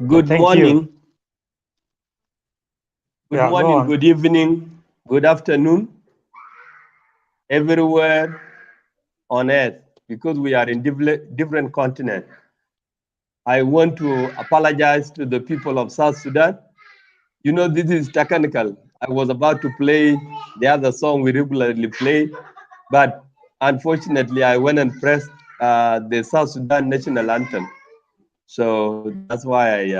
Good Thank you. morning, Yeah, go on. good evening, good afternoon, everywhere on earth, because we are in different continents. I want to apologize to the people of South Sudan. You know, this is technical. I was about to play the other song we regularly play, but unfortunately, I went and pressed the South Sudan national anthem. So that's why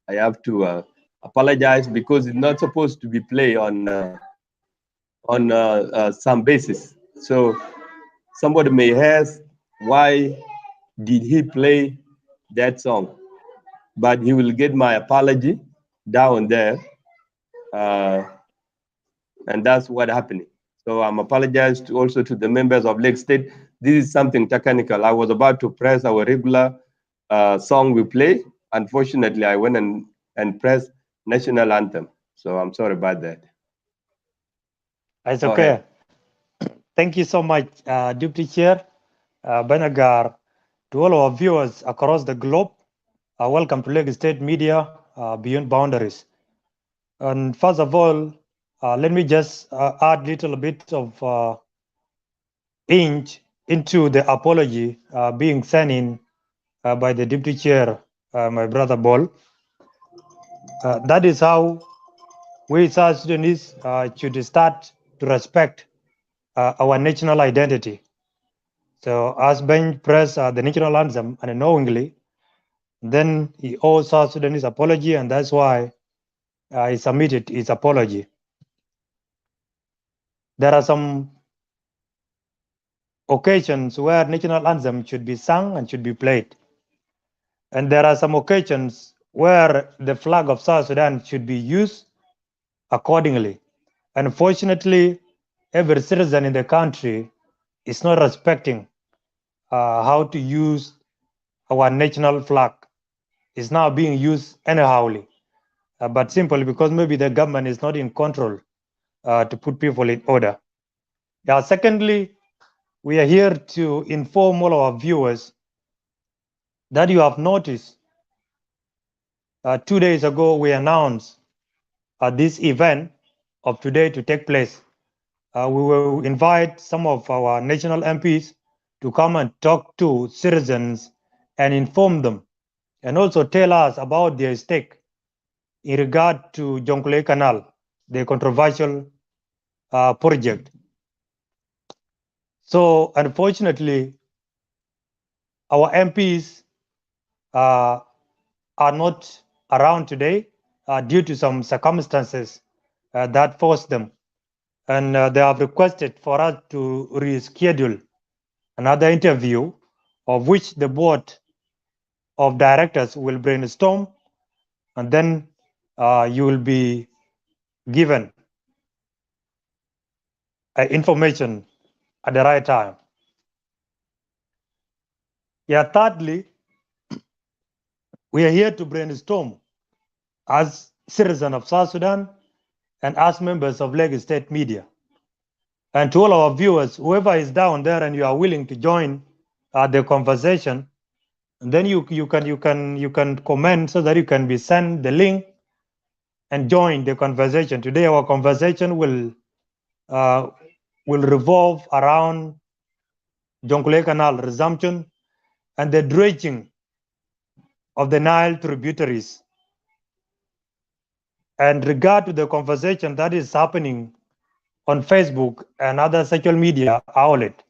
I have to apologize, because it's not supposed to be played on some basis. So somebody may ask, why did he play that song? But he will get my apology down there, uh, and that's what happening. So I'm apologize to also to the members of Lake State. This is something technical. I was about to press our regular song we play. Unfortunately, I went and pressed national anthem. So I'm sorry about that. It's Go okay. ahead. Thank you so much, Deputy Chair Benagar. To all our viewers across the globe, welcome to Lake State Media Beyond Boundaries. And first of all, let me just add a little bit of inch into the apology being sent in by the Deputy Chair, my brother Bol. That is how we South Sudanese should start to respect our national identity. So as Ben pressed the national anthem unknowingly, then he owes South Sudanese apology, and that's why he submitted his apology. There are some occasions where national anthem should be sung and should be played. And there are some occasions where the flag of South Sudan should be used accordingly. Unfortunately, every citizen in the country is not respecting how to use our national flag. It's now being used anyhowly, but simply because maybe the government is not in control to put people in order. Yeah, secondly, we are here to inform all our viewers that you have noticed 2 days ago we announced this event of today to take place. We will invite some of our national MPs to come and talk to citizens and inform them, and also tell us about their stake in regard to Jonglei Canal, the controversial project. So unfortunately, our MPs are not around today due to some circumstances that forced them. And they have requested for us to reschedule another interview, of which the board of directors will brainstorm, and then you will be given information at the right time. Yeah, thirdly, we are here to brainstorm as citizens of South Sudan and as members of Lake State Media. And to all our viewers, whoever is down there and you are willing to join the conversation, and then you can comment so that you can be sent the link and join the conversation. Today our conversation will revolve around Jonglei Canal resumption and the dredging of the Nile tributaries. And regard to the conversation that is happening on Facebook and other social media outlets,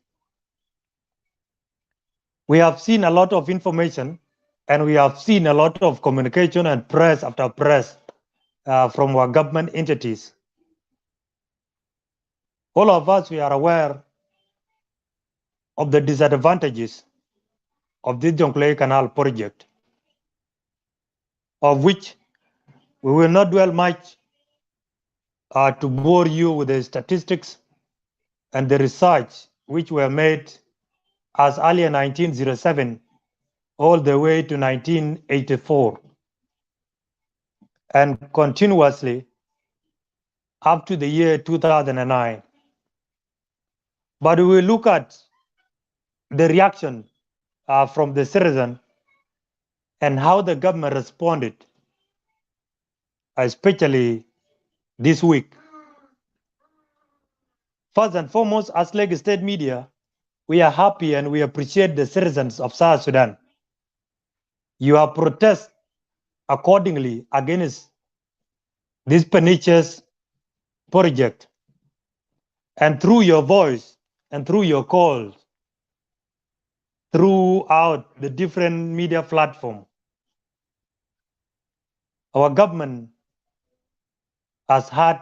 we have seen a lot of information, and we have seen a lot of communication and press after press from our government entities. All of us, we are aware of the disadvantages of this Jonglei Canal project, of which we will not dwell much to bore you with the statistics and the research which were made as early as 1907 all the way to 1984 and continuously up to the year 2009. But we will look at the reaction from the citizen and how the government responded especially this week. First and foremost, as Lagos State media, we are happy and we appreciate the citizens of South Sudan. You have protested accordingly against this pernicious project. And through your voice and through your calls, throughout the different media platforms, our government has heard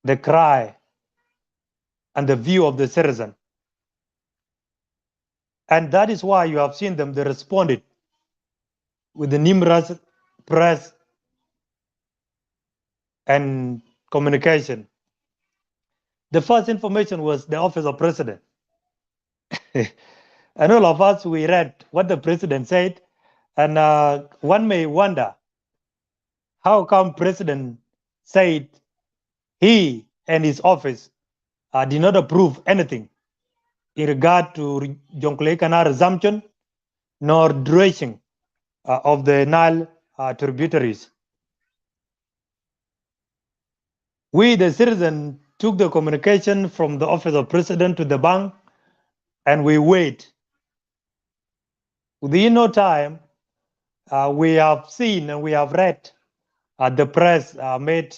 the cry and the view of the citizen. And that is why you have seen them, they responded with the numerous press and communication. The first information was the office of president. And all of us, we read what the president said. And one may wonder, how come president said he and his office did not approve anything in regard to Jonglei Canal resumption nor dredging of the Nile tributaries. We, the citizen, took the communication from the office of president to the bank, and we wait. Within no time, we have seen and we have read the press made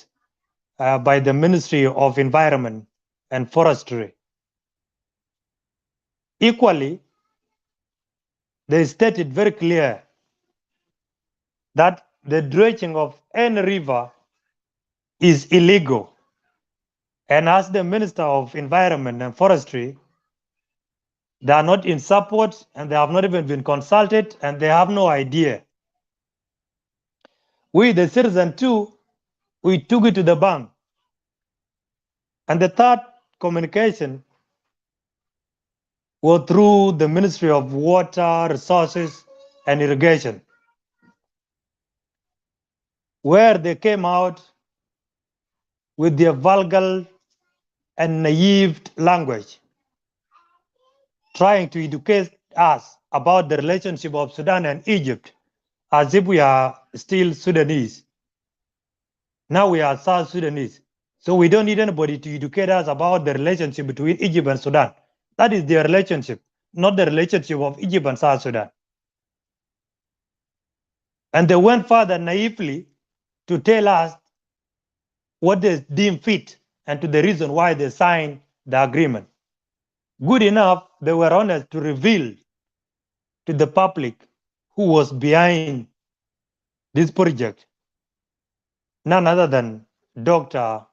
by the Ministry of Environment and Forestry. Equally, they stated very clear that the dredging of any river is illegal. And as the Minister of Environment and Forestry, they are not in support and they have not even been consulted and they have no idea. We, the citizen too, we took it to the bank. And the third communication was through the Ministry of Water, Resources and Irrigation, where they came out with their vulgar and naive language, trying to educate us about the relationship of Sudan and Egypt as if we are still Sudanese. Now we are South Sudanese. So we don't need anybody to educate us about the relationship between Egypt and Sudan. That is their relationship, not the relationship of Egypt and South Sudan. And they went further naively to tell us what they deem fit and to the reason why they signed the agreement. Good enough, they were honest to reveal to the public who was behind this project. None other than Dr.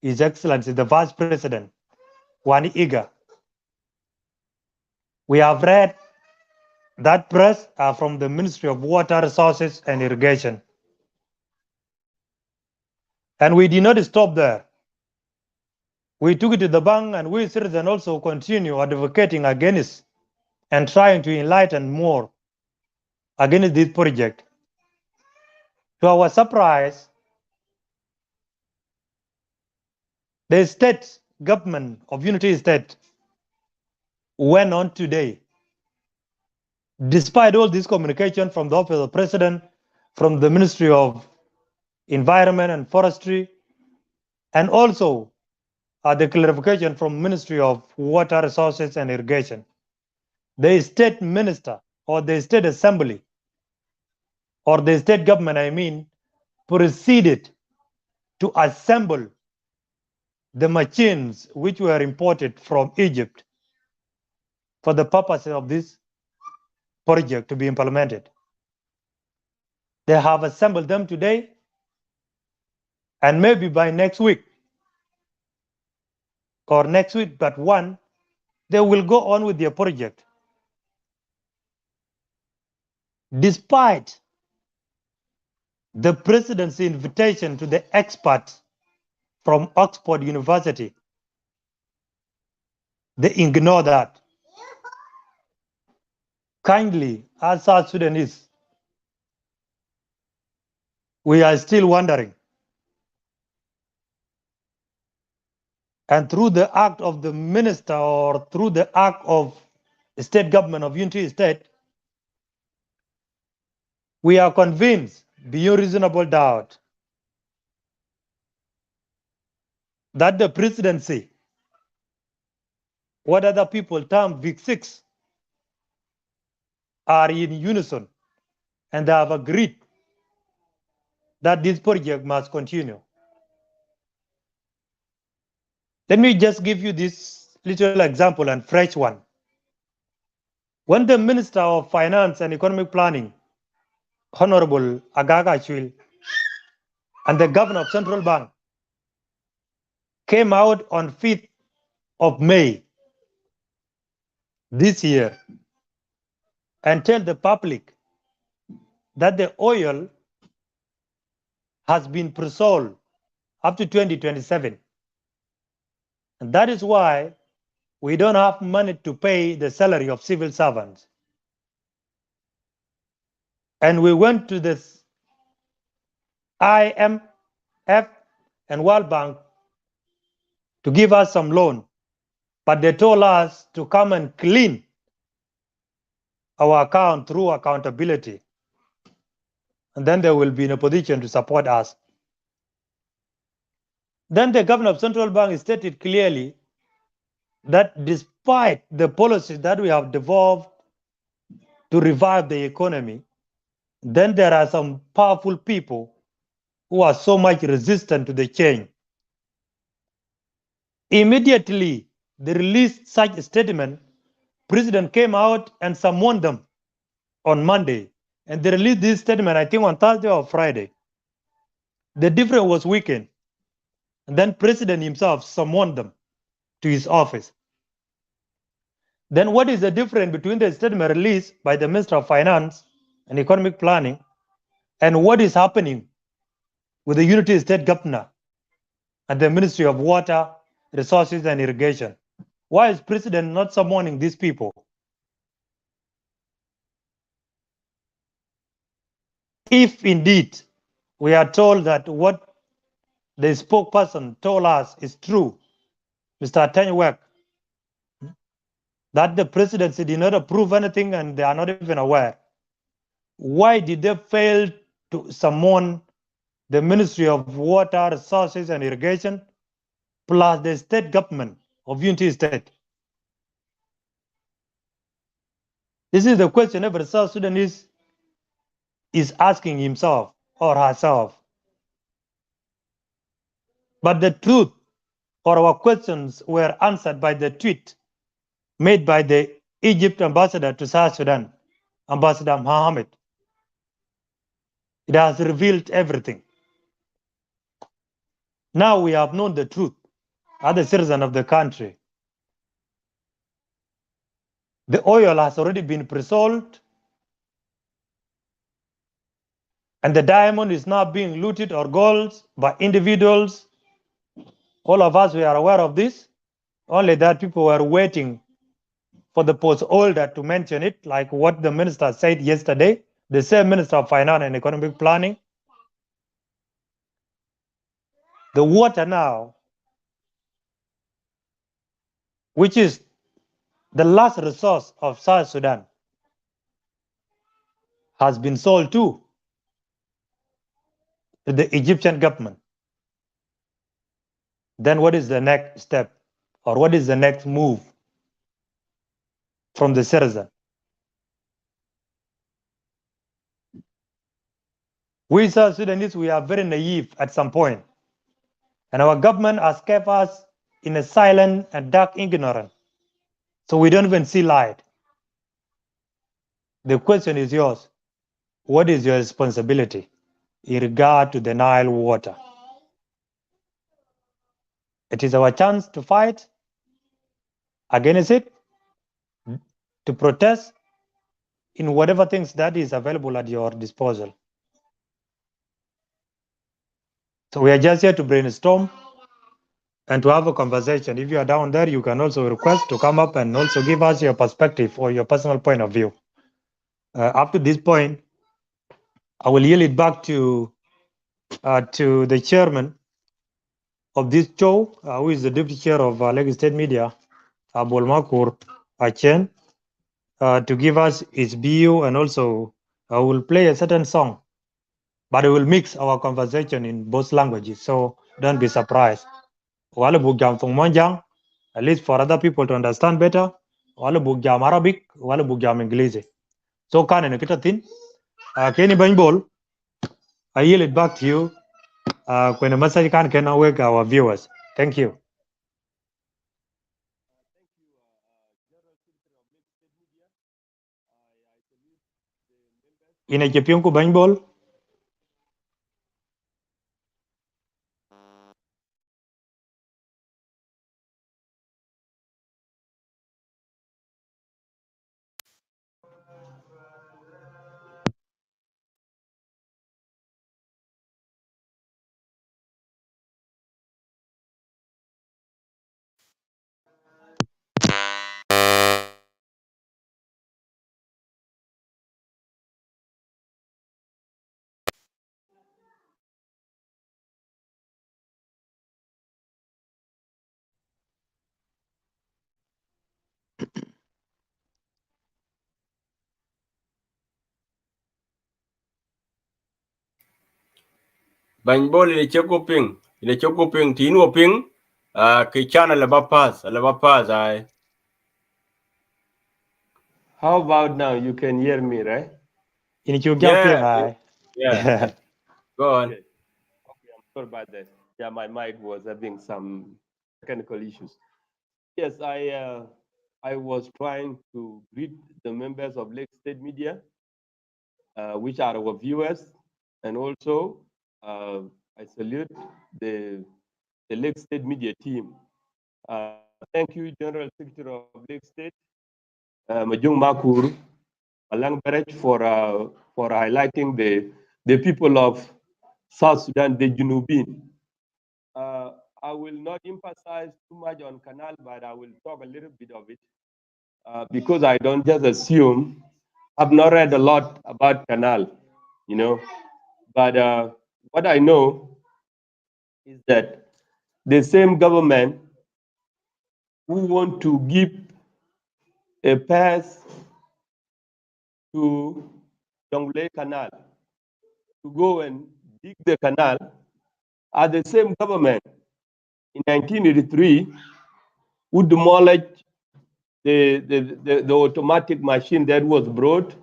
His Excellency, the Vice President, Wani Iga. We have read that press from the Ministry of Water, Resources and Irrigation. And we did not stop there. We took it to the bank, and we citizens also continue advocating against and trying to enlighten more against this project. To our surprise, the state government of Unity State went on today, despite all this communication from the Office of the President, from the Ministry of Environment and Forestry, and also the clarification from Ministry of Water, Resources and Irrigation. The state minister or the state assembly or the state government, I mean, proceeded to assemble the machines which were imported from Egypt for the purpose of this project to be implemented. They have assembled them today, and maybe by next week or next week but one, they will go on with their project. Despite the president's invitation to the experts from Oxford University, they ignore that. Kindly, as South Sudanese, we are still wondering. And through the act of the minister or through the act of the state government of Unity State, we are convinced beyond reasonable doubt that the presidency, what other people term Big Six, are in unison and they have agreed that this project must continue. Let me just give you this little example and fresh one. When the Minister of Finance and Economic Planning, Honorable Agau Juoseph, and the Governor of Central Bank came out on 5th of May this year and tell the public that the oil has been pre-sold up to 2027. And that is why we don't have money to pay the salary of civil servants. And we went to the IMF and World Bank to give us some loan, but they told us to come and clean our account through accountability. And then they will be in a position to support us. Then the governor of Central Bank stated clearly that despite the policies that we have developed to revive the economy, then there are some powerful people who are so much resistant to the change. Immediately, they released such a statement. President came out and summoned them on Monday, and they released this statement, I think, on Thursday or Friday. The difference was weekend. And then President himself summoned them to his office. Then what is the difference between the statement released by the Minister of Finance and Economic Planning and what is happening with the Unity State Governor and the Ministry of Water, Resources and Irrigation? Why is President not summoning these people? If indeed we are told that what the spokesperson told us is true, Mr. Nhomngek, that the presidency did not approve anything and they are not even aware, why did they fail to summon the Ministry of Water, Resources and Irrigation plus the state government of Unity State? This is the question every South Sudanese is asking himself or herself. But the truth or our questions were answered by the tweet made by the Egypt ambassador to South Sudan, Ambassador Mohammed. It has revealed everything. Now we have known the truth as a citizen of the country. The oil has already been pre-sold, and the diamond is now being looted or gold by individuals. All of us were aware of this, only that people were waiting for the post holder to mention it, like what the minister said yesterday, the same Minister of Finance and Economic Planning. The water now, which is the last resource of South Sudan, has been sold to the Egyptian government. Then what is the next step, or what is the next move from the citizen? We South Sudanese, we are very naive at some point, and our government has kept us in a silent and dark ignorance, so we don't even see light. The question is yours. What is your responsibility in regard to the Nile water? It is our chance to fight against it, to protest in whatever things that is available at your disposal. So we are just here to brainstorm and to have a conversation. If you are down there, you can also request to come up and also give us your perspective or your personal point of view. Up to this point, I will yield it back to the chairman of this show, who is the deputy chair of Lagos State Media, Bol Agau Joseph, to give us his view, and also I will play a certain song but we will mix our conversation in both languages, so don't be surprised. Wale bugyam tong monjang, at least for other people to understand better. Wale bugyam Arabic, wale bugyam English. So kan ene kita tin, Kenny Bol, I yield it back to you. When a message can awake our viewers. Thank you. Ine jepion ko Bol. Bany Bol in a chokoping, in a chokoping, Tino ping, Kichana Labapas, I. How about now? You can hear me, right? Ine chugyam Yeah. Go on. Okay, I'm sorry about that. Yeah, my mic was having some technical issues. Yes, I was trying to greet the members of Lake State Media, which are our viewers, and also I salute the Lake State Media team. Thank you, General Secretary of Lake State, Majung Makur, Alang Barech, for highlighting the people of South Sudan, the Junubin. I will not emphasize too much on Canal, but I will talk a little bit of it because I don't just assume. I've not read a lot about Canal, you know, but what I know is that the same government who want to give a pass to Jonglei Canal to go and dig the canal are the same government in 1983 who demolished the automatic machine that was brought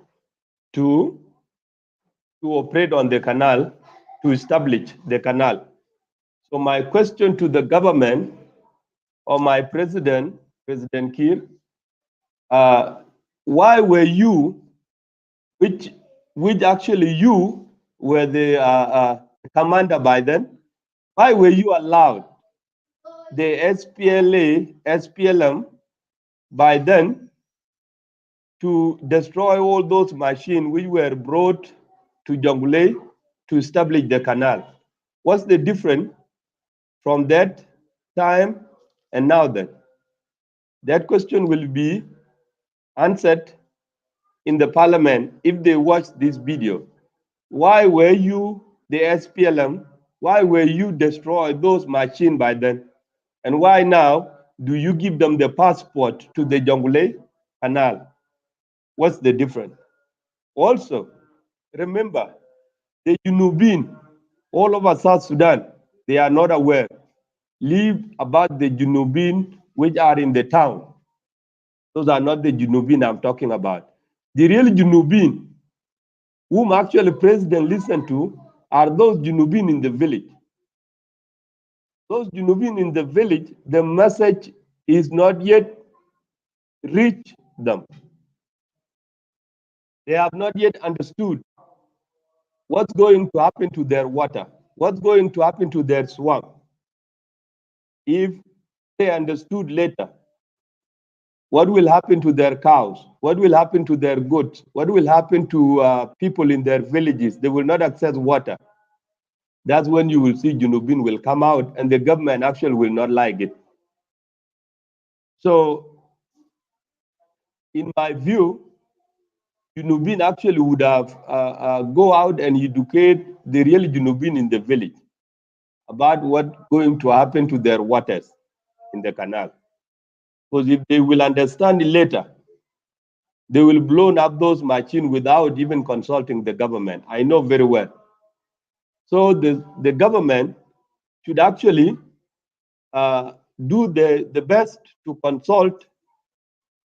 to operate on the canal, to establish the canal. So my question to the government or my president, President Kiir, why were you, which actually you were the commander by then, why were you allowed the SPLM by then to destroy all those machines which were brought to Jonglei to establish the canal? What's the difference from that time and now then? That question will be answered in the parliament if they watch this video. Why were you, the SPLM, why were you destroy those machines by then? And why now do you give them the passport to the Jonglei Canal? What's the difference? Also, remember, the Junubin all over South Sudan, they are not aware. Leave about the Junubin which are in the town. Those are not the Junubin I'm talking about. The real Junubin, whom actually president listened to, are those Junubin in the village. Those Junubin in the village, the message is not yet reached them. They have not yet understood what's going to happen to their water, what's going to happen to their swamp. If they understood later, what will happen to their cows? What will happen to their goats? What will happen to people in their villages? They will not access water. That's when you will see Junubin will come out and the government actually will not like it. So, in my view, Junubin actually would have go out and educate the real Junubin in the village about what's going to happen to their waters in the canal. Because if they will understand it later, they will blow up those machines without even consulting the government. I know very well. So the government should actually do the best to consult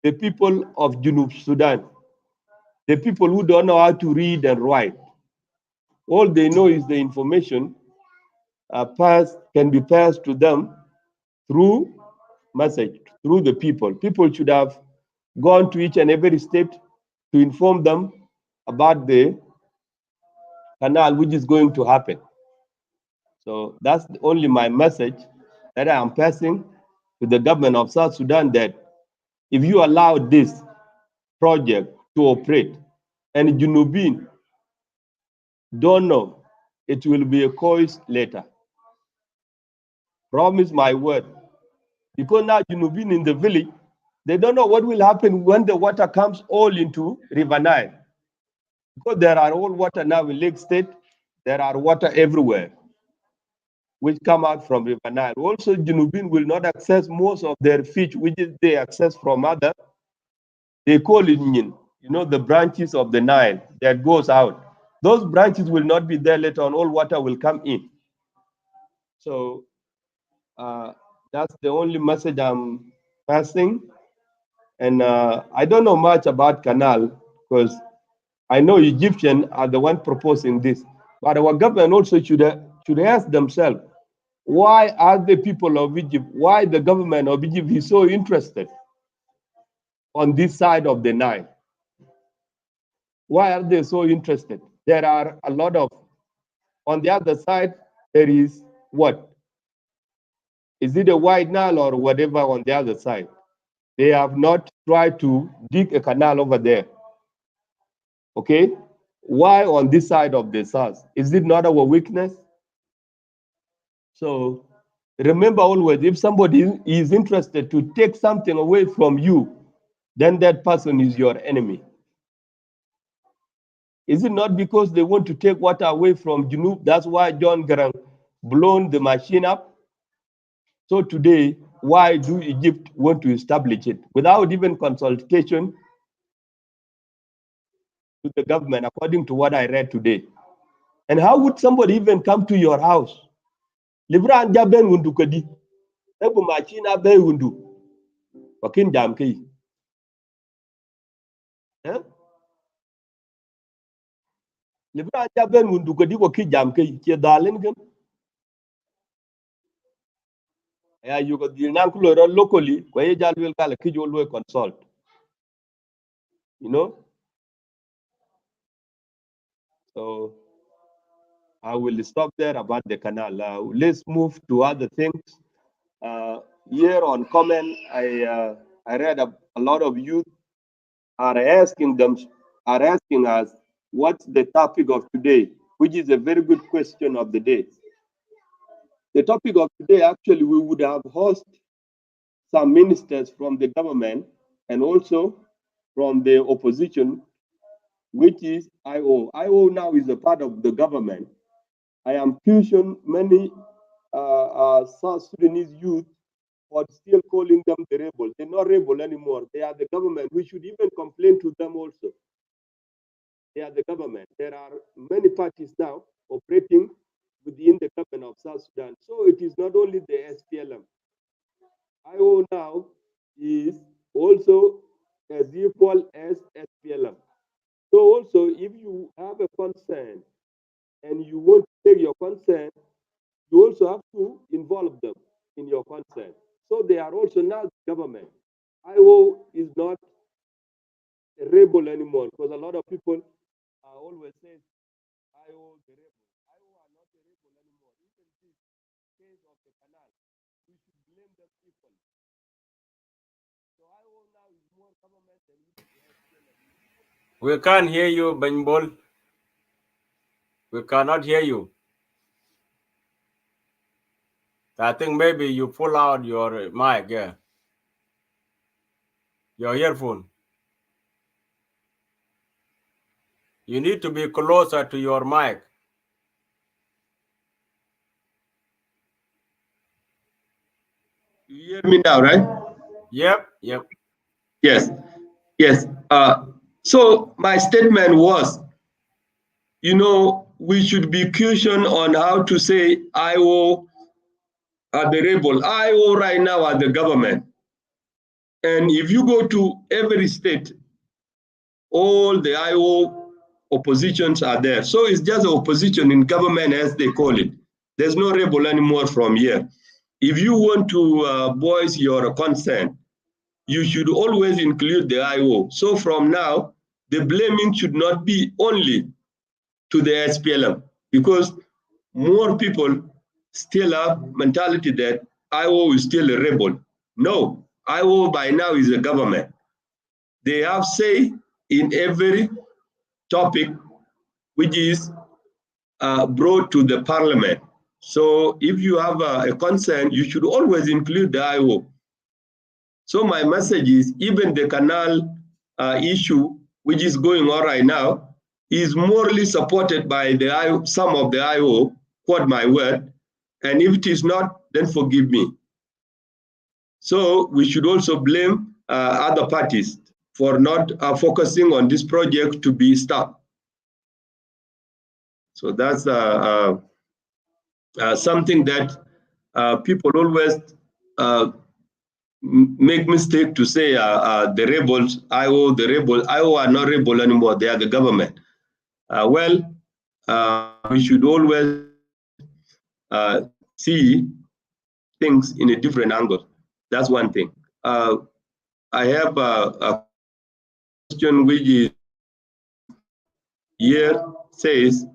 the people of Junub Sudan, the people who don't know how to read and write. All they know is the information can be passed to them through message, through the people. People should have gone to each and every state to inform them about the canal which is going to happen. So that's only my message that I am passing to the government of South Sudan, that if you allow this project to operate and Junubin don't know, it will be a cause later. Promise my word. Because now Junubin in the village, they don't know what will happen when the water comes all into River Nile. Because there are all water now in Lake State, there are water everywhere which come out from River Nile. Also, Junubin will not access most of their fish, which is they access from other, they call it Nyin, the branches of the Nile that goes out. Those branches will not be there later on, all water will come in. So that's the only message I'm passing. And I don't know much about Canal because I know Egyptians are the one proposing this. But our government also should ask themselves, why are the people of Egypt, why the government of Egypt is so interested on this side of the Nile? Why are they so interested? There are a lot of, on the other side, there is what? Is it a White Nile or whatever on the other side? They have not tried to dig a canal over there. Okay? Why on this side of the south? Is it not our weakness? So remember always, if somebody is interested to take something away from you, then that person is your enemy. Is it not because they want to take water away from Junub? That's why John Garang blown the machine up. So today, why do Egypt want to establish it without even consultation to the government, according to what I read today? And how would somebody even come to your house? Libran jaben wundu kadi, ebu machine abe wundu, wakin jam ki. Libran jaben wundu kadi wakin jam ki, kia dalen kan. Yeah, you got the Nankulo locally, where you will call a Kijol consult. So I will stop there about the canal. Let's move to other things. Here on comment, I read a lot of youth are asking us what's the topic of today, which is a very good question of the day. The topic of today, actually, we would have hosted some ministers from the government and also from the opposition, which is IO. IO now is a part of the government. I am pushing many South Sudanese youth for still calling them the rebel. They're not rebel anymore. They are the government. We should even complain to them also. They are the government. There are many parties now operating within the government of South Sudan. So it is not only the SPLM. IO now is also as equal as SPLM. So also, if you have a concern and you want to take your concern, you also have to involve them in your concern. So they are also now the government. IO is not a rebel anymore because a lot of people always say IO the rebel. IO are not a rebel anymore. Even this case of the canal, we should blame them equally. So IO now is more government than even the SPLM. We can't hear you, Ben Bol. We cannot hear you. I think maybe you pull out your mic, yeah. Your earphone. You need to be closer to your mic. You hear me now, right? Yep. Yes. So my statement was you know, we should be cautioned on how to say IO are the rebel. IO right now are the government. And if you go to every state, all the IO oppositions are there. So it's just opposition in government, as they call it. There's no rebel anymore from here. If you want to voice your concern, you should always include the IO. So from now, the blaming should not be only to the SPLM, because more people still have mentality that IO is still a rebel. No, IO by now is a government. They have say in every topic which is brought to the parliament. So if you have a concern, you should always include the IO. So my message is, even the Canal issue, which is going on right now, is morally supported by the some of the IO, quote my word, and if it is not, then forgive me. So we should also blame other parties for not focusing on this project to be stopped. So that's something that people always make mistake to say the rebels, IO are not rebel anymore, they are the government. We should always see things in a different angle. That's one thing. I have a question which is here, says,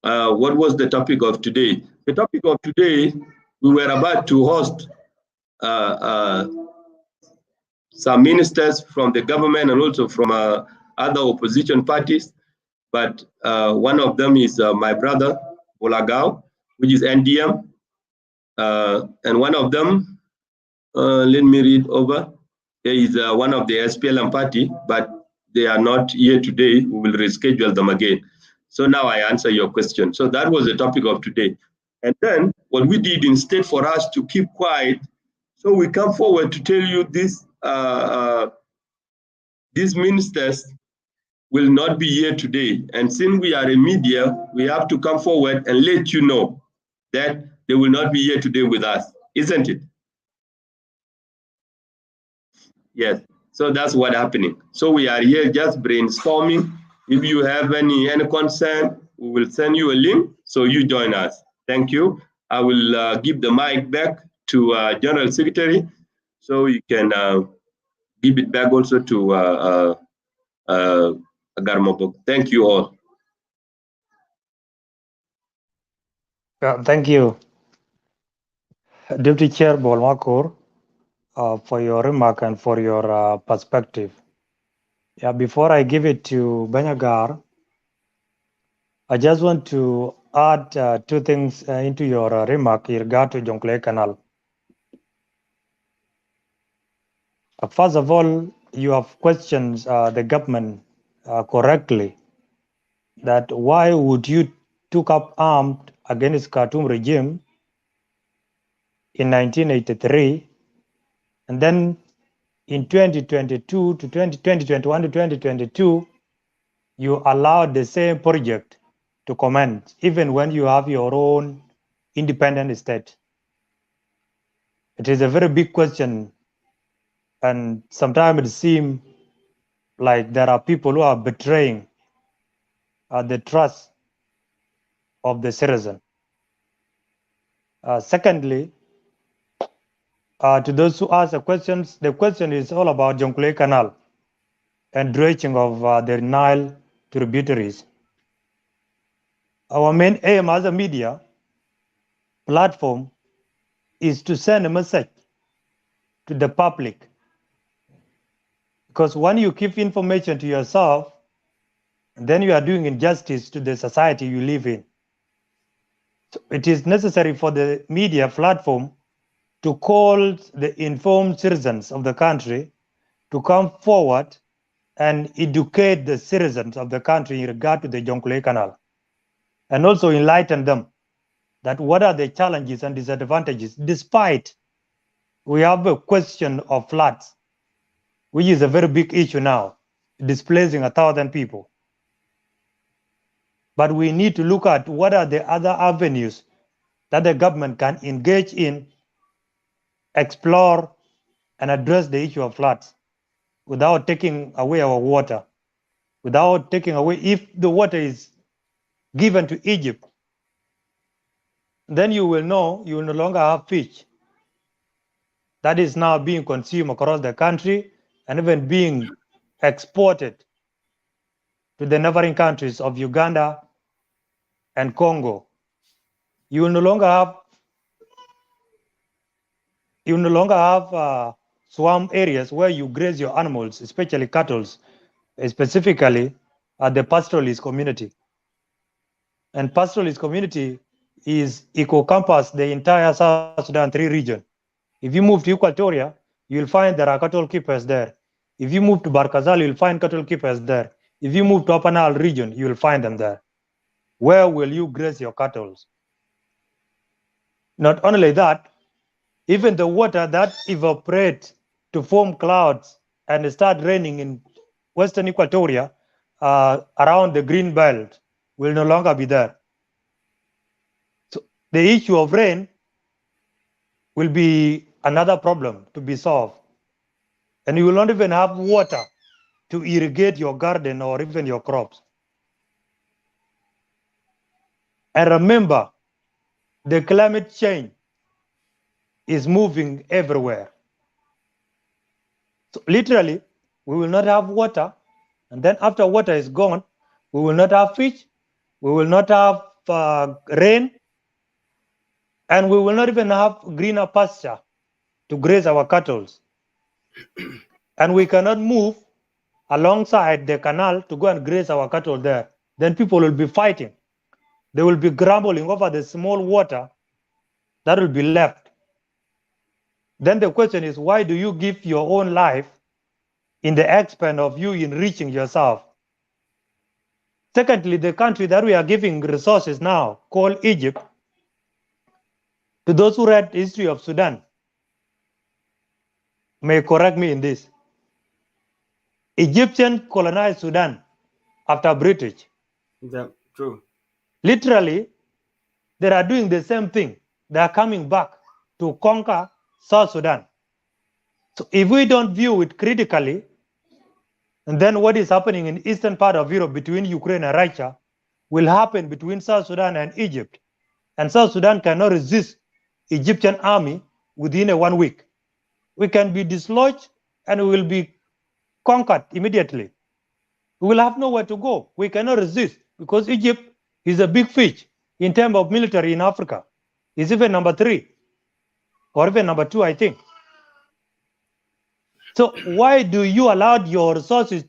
what was the topic of today? The topic of today, we were about to host some ministers from the government and also from other opposition parties, but one of them is my brother, Bol Agau, which is NDM, and one of them, let me read over, is one of the SPLM party, but they are not here today. We will reschedule them again. So now I answer your question. So that was the topic of today. And then what we did, instead for us to keep quiet, so we come forward to tell you this, these ministers will not be here today. And since we are in media, we have to come forward and let you know that they will not be here today with us, isn't it? Yes. So that's what's happening. So we are here just brainstorming. If you have any concern, we will send you a link so you join us. Thank you. I will give the mic back to General Secretary so you can give it back also to Garmabok. Thank you all. Thank you, Deputy Chair Bol Makur, for your remark and for your perspective. Yeah, before I give it to Banyagar, I just want to add two things into your remark in regard to Jonglei Canal. First of all, you have questioned the government correctly, that why would you took up arms against Khartoum regime in 1983, and then in 2022 to 2021 to 2022, you allowed the same project to commence, even when you have your own independent state. It is a very big question, and sometimes it seems like there are people who are betraying the trust of the citizen. Secondly, to those who ask the questions, the question is all about Jonglei Canal and dredging of the Nile tributaries. Our main aim as a media platform is to send a message to the public, because when you keep information to yourself, then you are doing injustice to the society you live in. So it is necessary for the media platform to call the informed citizens of the country to come forward and educate the citizens of the country in regard to the Jonglei Canal, and also enlighten them that what are the challenges and disadvantages, despite we have a question of floods, which is a very big issue now, displacing 1,000 people. But we need to look at what are the other avenues that the government can engage in, explore, and address the issue of floods without taking away our water, without taking away, if the water is given to Egypt, then you will know you will no longer have fish that is now being consumed across the country and even being exported to the neighboring countries of Uganda and Congo. You will no longer have swamp areas where you graze your animals, especially cattle, specifically at the pastoralist community. And pastoralist community is eco-compass the entire South Sudan 3 region. If you move to Equatoria, you'll find there are cattle keepers there. If you move to Barkazal, you'll find cattle keepers there. If you move to Upper Nile region, you'll find them there. Where will you graze your cattle? Not only that, even the water that evaporates to form clouds and start raining in Western Equatoria around the green belt will no longer be there. So the issue of rain will be another problem to be solved. And you will not even have water to irrigate your garden or even your crops. And remember, the climate change is moving everywhere. So literally, we will not have water. And then after water is gone, we will not have fish. We will not have rain. And we will not even have greener pasture to graze our cattle. And we cannot move alongside the canal to go and graze our cattle there. Then people will be fighting. They will be grumbling over the small water that will be left. Then the question is, why do you give your own life in the expense of you enriching yourself? Secondly, the country that we are giving resources now, called Egypt, to those who read the history of Sudan, may correct me in this. Egyptian colonized Sudan after British. Yeah, true. Literally, they are doing the same thing. They are coming back to conquer South Sudan. So if we don't view it critically, and then what is happening in eastern part of Europe between Ukraine and Russia will happen between South Sudan and Egypt. And South Sudan cannot resist Egyptian army within 1 week. We can be dislodged and we will be conquered immediately. We will have nowhere to go. We cannot resist because Egypt is a big fish in terms of military in Africa. It's even number 3 or even number 2, I think. So why do you allow your resources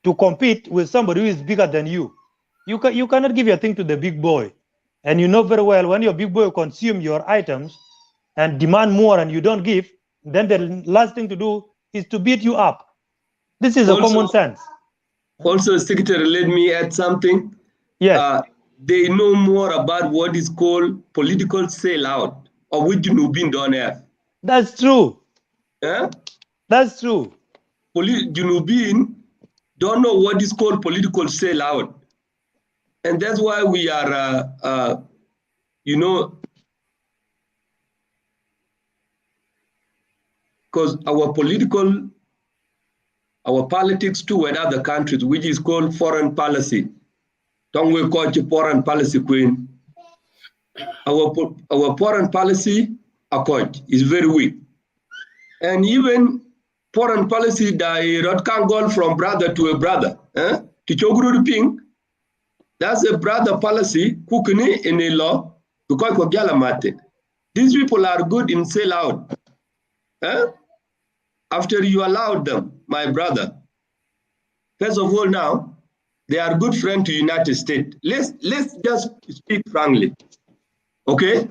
to compete with somebody who is bigger than you? You cannot give your thing to the big boy. And you know very well when your big boy consume your items and demand more and you don't give, then the last thing to do is to beat you up. This is a common sense. Also, Secretary, let me add something. Yes. They know more about what is called political sellout, of which Junubin don't have. That's true. Eh? That's true. Junubin don't know what is called political sellout. And that's why we are, you know, because our politics toward other countries, which is called foreign policy. Don't we call it foreign policy, Queen? Our foreign policy accord is very weak. And even foreign policy that can go from brother to a brother. That's a brother policy, kukuni in a law, because these people are good in sell out. After you allowed them, my brother, first of all now, they are good friends to United States. Let's just speak frankly. Okay?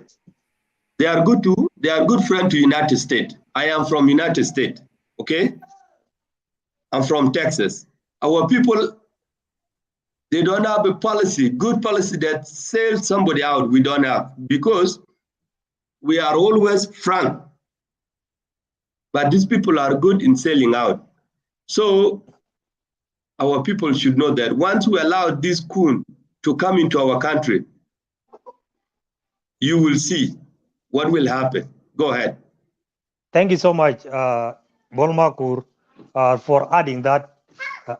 They are good friends to United States. I am from United States. Okay? I'm from Texas. Our people, they don't have a policy, good policy that sells somebody out. We don't have, because we are always frank. But these people are good in selling out. So our people should know that once we allow this coon to come into our country, you will see what will happen. Go ahead. Thank you so much, Bol Makur, for adding that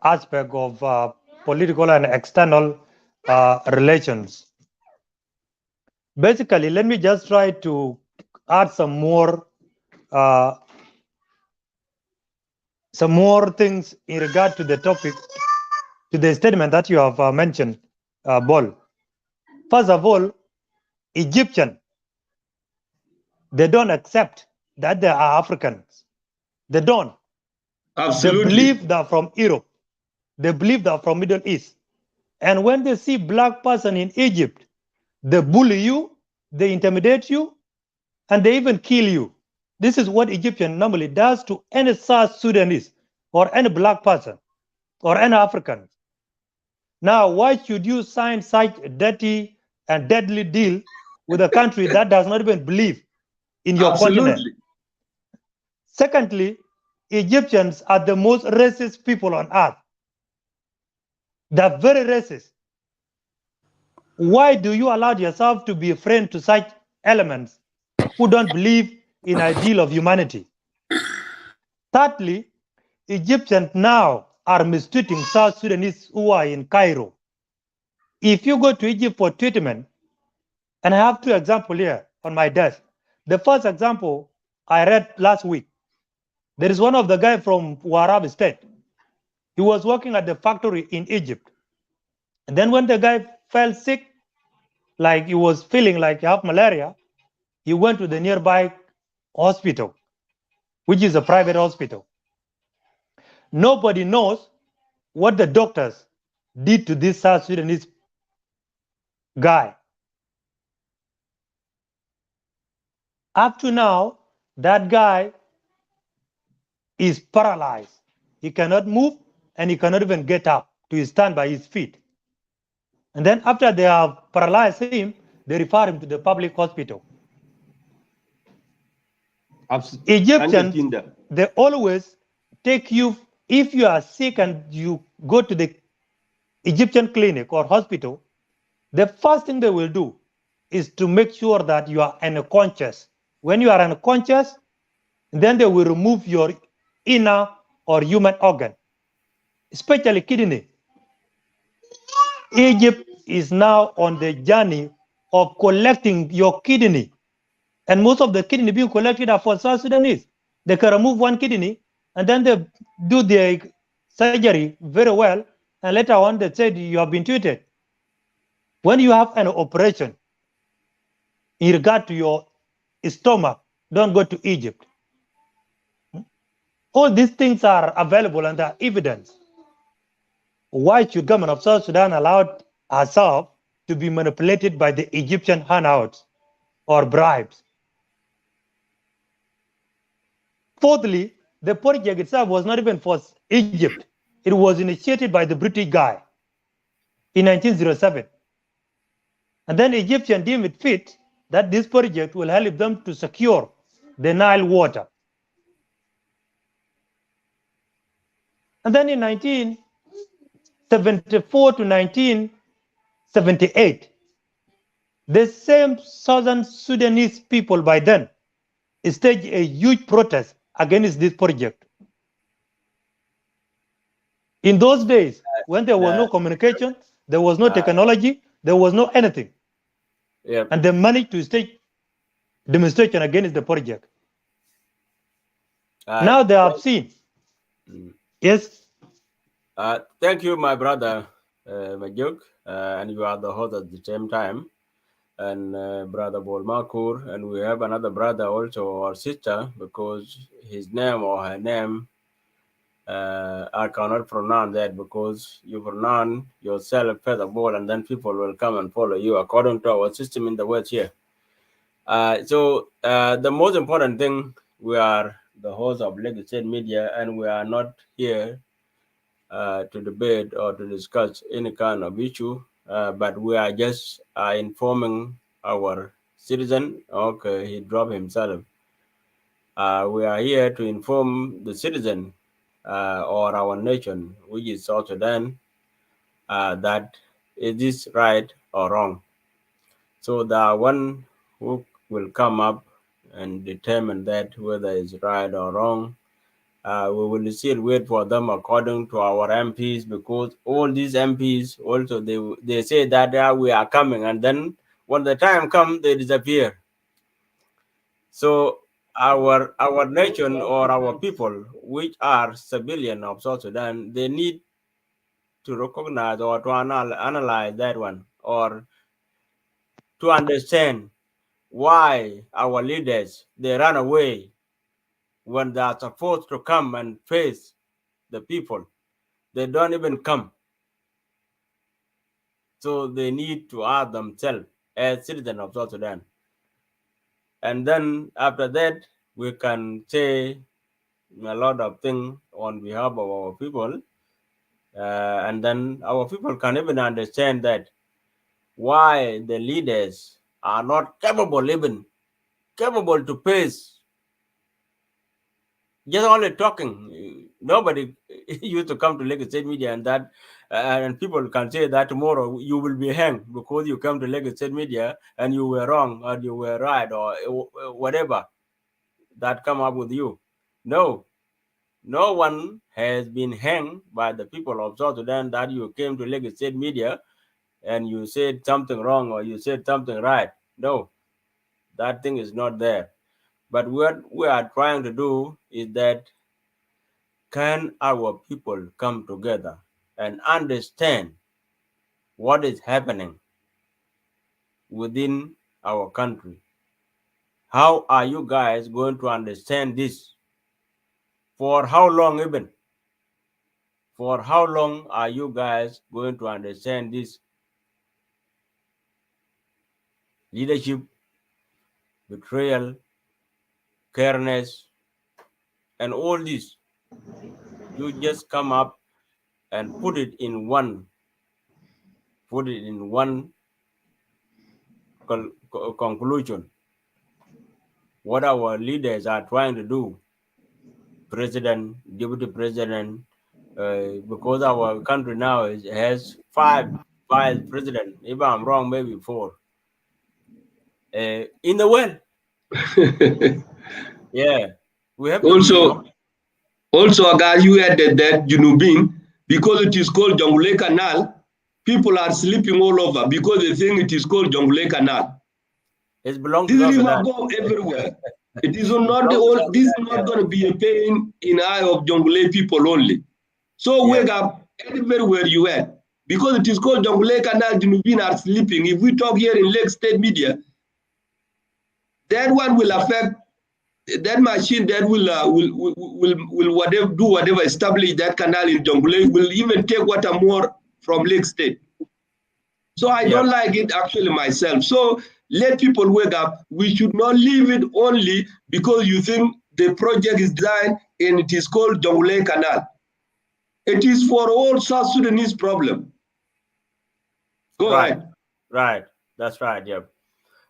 aspect of political and external relations. Basically, let me just try to add some more things in regard to the topic, to the statement that you have mentioned, Bol. First of all, Egyptian, they don't accept that they are Africans. They don't. Absolutely. They believe they're from Europe. They believe they're from Middle East. And when they see black person in Egypt, they bully you, they intimidate you, and they even kill you. This is what Egyptian normally does to any South Sudanese or any black person or any African. Now, why should you sign such a dirty and deadly deal with a country that does not even believe in your continent? Secondly, Egyptians are the most racist people on earth. They're very racist. Why do you allow yourself to be a friend to such elements who don't believe in ideal of humanity? Thirdly, Egyptians now are mistreating South Sudanese who are in Cairo. If you go to Egypt for treatment, and I have two examples here on my desk. The first example I read last week. There is one of the guy from Warab State. He was working at the factory in Egypt. And then when the guy fell sick, like he was feeling like he had malaria, he went to the nearby hospital, which is a private hospital. Nobody knows what the doctors did to this South Sudanese guy. Up to now, that guy is paralyzed. He cannot move and he cannot even get up to stand by his feet. And then after they have paralyzed him, they refer him to the public hospital. Egyptians, they always take you, if you are sick and you go to the Egyptian clinic or hospital, the first thing they will do is to make sure that you are unconscious. When you are unconscious, then they will remove your inner or human organ, especially kidney. Egypt is now on the journey of collecting your kidney. And most of the kidney being collected are for South Sudanese. They can remove one kidney and then they do their surgery very well. And later on, they said you have been treated. When you have an operation in regard to your stomach, don't go to Egypt. All these things are available and are evidence. Why should government of South Sudan allow herself to be manipulated by the Egyptian handouts or bribes? Fourthly, the project itself was not even for Egypt. It was initiated by the British guy in 1907. And then Egyptians deemed it fit that this project will help them to secure the Nile water. And then in 1974 to 1978, the same Southern Sudanese people by then staged a huge protest against this project. In those days, when there was no communication, there was no technology, there was no anything. Yep. And they managed to stage demonstration against the project. Now they have seen. Yes. Thank you, my brother, Majuk, and you are the host at the same time, and brother Bol Makur, and we have another brother also or sister because his name or her name I cannot pronounce that because you pronounce yourself first of all, and then people will come and follow you according to our system in the West here. So the most important thing, we are the host of Lagos State Media, and we are not here to debate or to discuss any kind of issue, but we are just informing our citizen. Okay, he dropped himself. We are here to inform the citizen or our nation, which is South Sudan, that is this right or wrong? So the one who will come up and determine that whether it's right or wrong. We will still wait for them according to our MPs, because all these MPs also they say that we are coming, and then when the time comes they disappear. So our nation or our people, which are civilian of South Sudan, they need to recognize or to analyze that one, or to understand why our leaders they run away when they are supposed to come and face the people. They don't even come. So they need to ask themselves as citizens of South Sudan. And then after that, we can say a lot of things on behalf of our people. And then our people can even understand that why the leaders are not capable, even capable to face just only talking. Nobody used to come to Lagos State media and that, and people can say that tomorrow you will be hanged because you come to Lagos State media and you were wrong or you were right or whatever that come up with you. No, no one has been hanged by the people of South Sudan that you came to Lagos State media and you said something wrong or you said something right. No, that thing is not there. But what we are trying to do is that, can our people come together and understand what is happening within our country? How are you guys going to understand this? For how long, even? For how long are you guys going to understand this? Leadership, betrayal, carelessness, and all this. You just come up and put it in one conclusion. What our leaders are trying to do, president, deputy president, because our country now has five vice president. If I'm wrong, maybe four. In the world, yeah, we have to be Also, guys, you added that Junubin, because it is called Jonglei Canal, people are sleeping all over because they think it is called Jonglei Canal. it belongs to This South river Sudan. go everywhere. It is It not the belongs to all. South This is Sudan. not going to be a pain in eye of Jonglei people only. So Yeah. wake up everywhere you at, because it is called Jonglei Canal. Junubin are sleeping. If we talk here in Lake State media, that one will affect that machine that will whatever do whatever establish that canal in Jonglei will even take water more from Lake State. So I Yeah. don't like it actually myself. So let people wake up. We should not leave it only because you think the project is designed and it is called Jonglei Canal. It is for all South Sudanese problem. Go Right. ahead. Right. That's right. Yeah.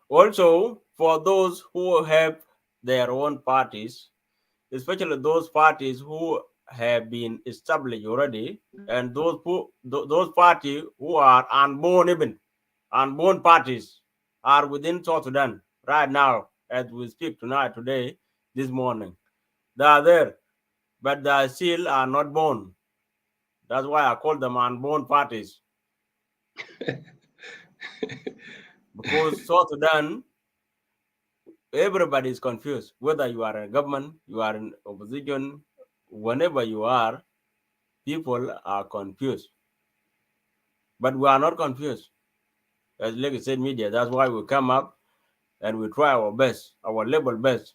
Also, for those who have their own parties, especially those parties who have been established already, and those parties who are unborn, even unborn parties, are within South Sudan right now as we speak today, this morning. They are there, but they still are not born. That's why I call them unborn parties, because South Sudan, everybody is confused. Whether you are in government, you are in opposition, whenever you are, people are confused. But we are not confused as Lagos State media. That's why we come up and we try our best, our level best,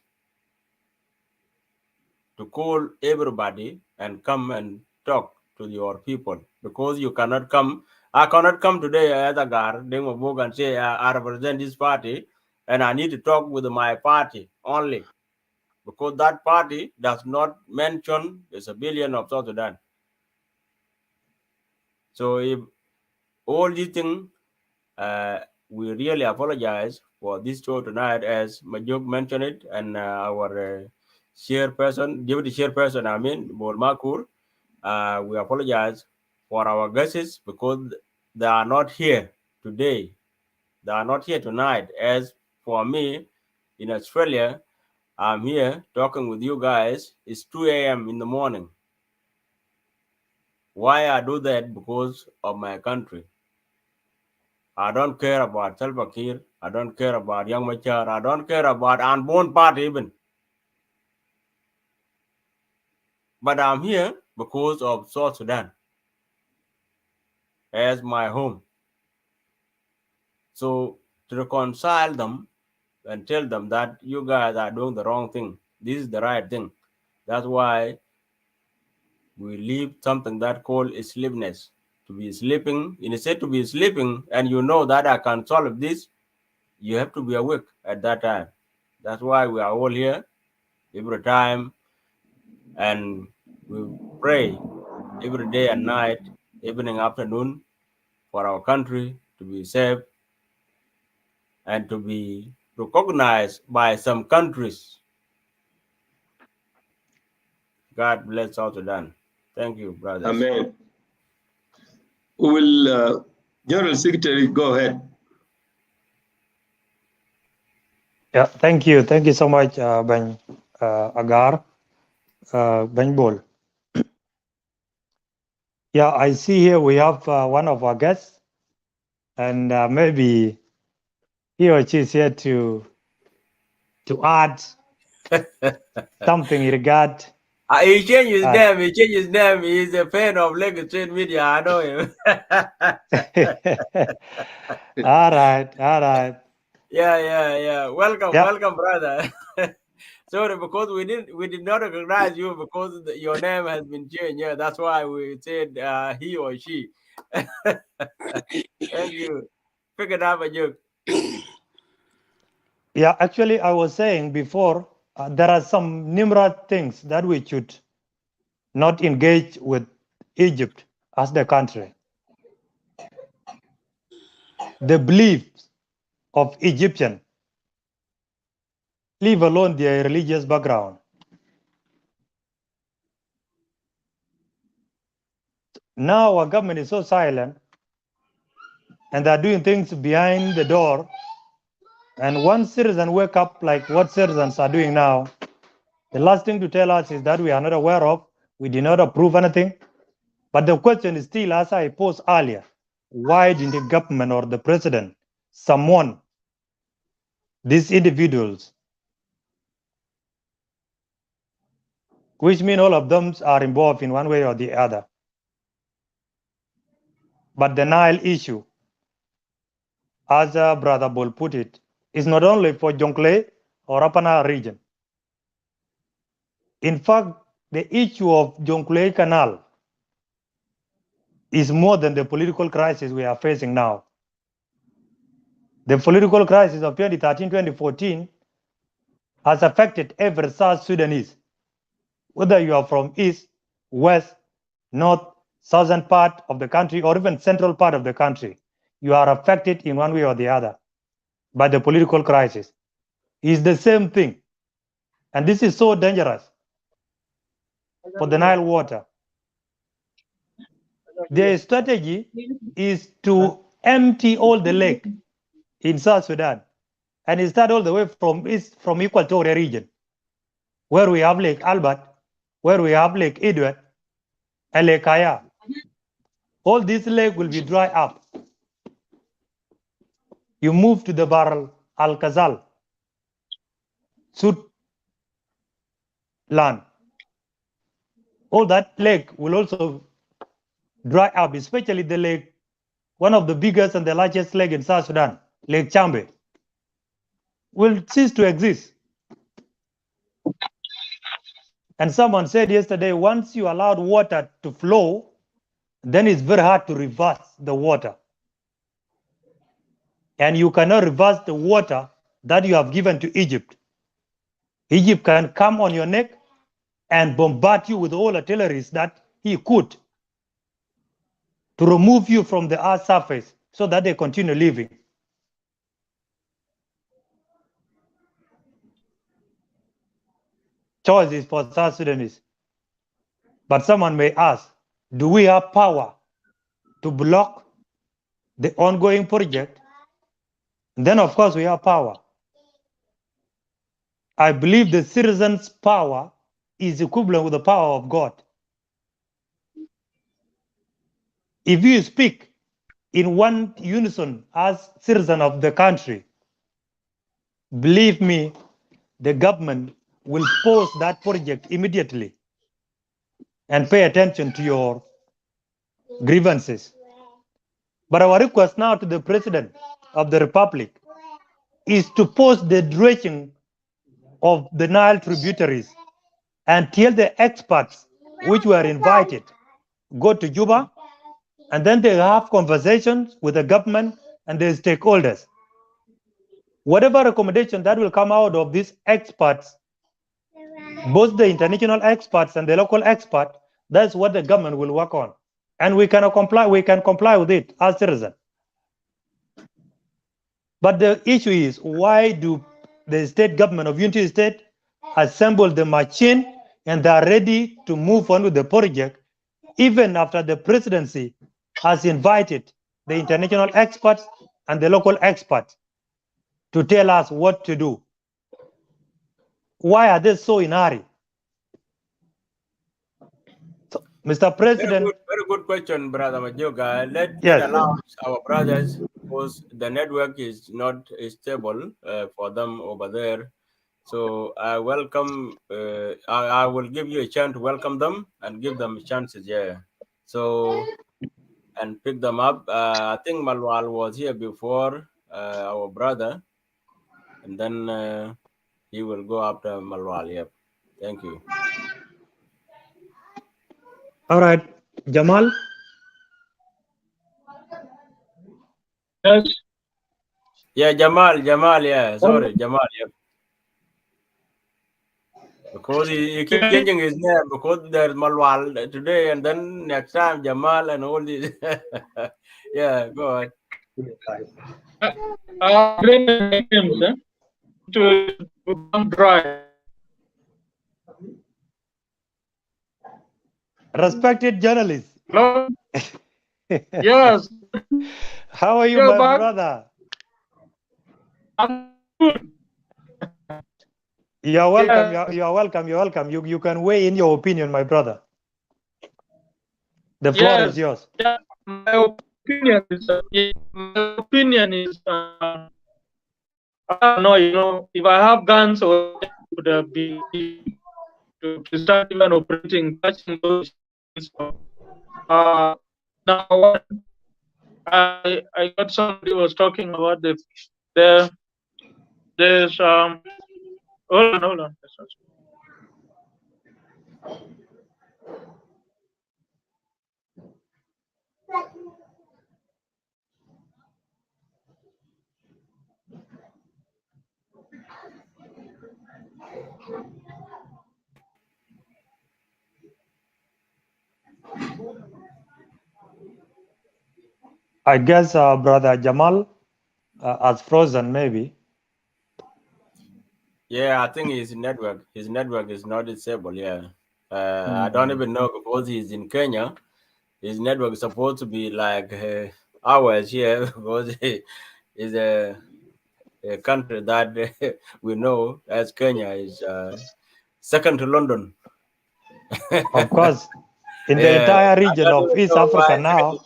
to call everybody and come and talk to your people. Because you cannot come, I cannot come today as a guy, and say I represent this party and I need to talk with my party only, because that party does not mention the civilian of South Sudan. So if all these things, we really apologize for this show tonight, as Majuk mentioned it, and our chairperson, deputy chairperson, Bol Makur, we apologize for our guests, because they are not here today. They are not here tonight. As for me, in Australia, I'm here talking with you guys. It's 2 a.m. in the morning. Why I do that? Because of my country. I don't care about Salva Kiir. I don't care about Young Machar. I don't care about unborn party even. But I'm here because of South Sudan as my home. So to reconcile them and tell them that you guys are doing the wrong thing. This is the right thing. That's why we leave something that called sleepiness. To be sleeping, instead to be sleeping, and you know that I can solve this, you have to be awake at that time. That's why we are all here every time, and we pray every day and night, evening, afternoon, for our country to be safe and to be recognized by some countries. God bless South Sudan. Thank you, brothers. Amen. We will, General Secretary, go ahead. Yeah, thank you. Thank you so much, Ben Agar, Ben Bol. Yeah, I see here we have one of our guests, and maybe he or she is here to add something in regard. He changed his name. He changed his name. He's a fan of Lagos State Media. I know him. All right. Yeah. Welcome, Yeah. welcome, brother. Sorry, because we did not recognize you because your name has been changed. Yeah, that's why we said he or she. Thank you. Pick it up, a joke. Yeah, actually, I was saying before, there are some numerous things that we should not engage with Egypt as the country. The beliefs of Egyptian, leave alone their religious background. Now our government is so silent, and they're doing things behind the door. And once citizens wake up like what citizens are doing now, the last thing to tell us is that we are not aware of, we did not approve anything. But the question is still, as I posed earlier, why didn't the government or the president summon these individuals? Which means all of them are involved in one way or the other. But the Nile issue, as Brother Bol put it, is not only for Jonglei or Upper Nile region. In fact, the issue of Jonglei Canal is more than the political crisis we are facing now. The political crisis of 2013-2014 has affected every South Sudanese, whether you are from east, west, north, southern part of the country, or even central part of the country. You are affected in one way or the other by the political crisis. It's the same thing. And this is so dangerous for the Nile water. Their strategy is to empty all the lake in South Sudan, and it starts all the way from Equatorial region, where we have Lake Albert, where we have Lake Edward, and Lake Kaya. All this lake will be dry up. You move to the Bahr al-Ghazal, Sud land. All that lake will also dry up, especially the lake, one of the biggest and the largest lake in South Sudan, Lake Chambe, will cease to exist. And someone said yesterday, once you allowed water to flow, then it's very hard to reverse the water. And you cannot reverse the water that you have given to Egypt. Egypt can come on your neck and bombard you with all artilleries that he could to remove you from the earth's surface so that they continue living. Choice is for South Sudanese. But someone may ask, do we have power to block the ongoing project. And then, of course, we have power. I believe the citizens' power is equivalent with the power of God. If you speak in one unison as citizen of the country, believe me, the government will pause that project immediately and pay attention to your grievances. But our request now to the President of the Republic is to pause the dredging of the Nile tributaries until the experts which were invited go to Juba, and then they have conversations with the government and the stakeholders. Whatever recommendation that will come out of these experts, both the international experts and the local expert, that's what the government will work on. And we can comply with it as citizens. But the issue is, why do the state government of Unity State assemble the machine and they are ready to move on with the project, even after the presidency has invited the international experts and the local experts to tell us what to do? Why are they so in a hurry? So, Mr. President. Very good question, Brother Majoga. Let Yes. allow our brothers, because the network is not stable for them over there. So I welcome, I will give you a chance to welcome them and give them chances, yeah. So, and pick them up. I think Malwal was here before, our brother, and then he will go after Malwal, yep. Thank you. All right, Jamal. Yes. Yeah, Jamal, yeah. Sorry, Jamal, yeah. Because he keep changing his name, because there's Malwal today and then next time Jamal and all this. Yeah, go ahead. To become dry. Respected journalist. Hello? Yes. How are you, You're my back? brother? I'm good. You're welcome. Yeah. You're welcome. You're welcome. You can weigh in your opinion, my brother. The floor is yours. Yeah, my opinion is I don't know, you know, if I have guns or would have been to start even operating, touching those things. Now what I got somebody was talking about there's hold on. I guess brother Jamal has frozen, maybe. Yeah, I think his network is not disabled. Yeah, I don't even know, because he's in Kenya. His network is supposed to be like ours here, because he is a country that we know as Kenya is second to London. Of course, in the entire region of East Africa now,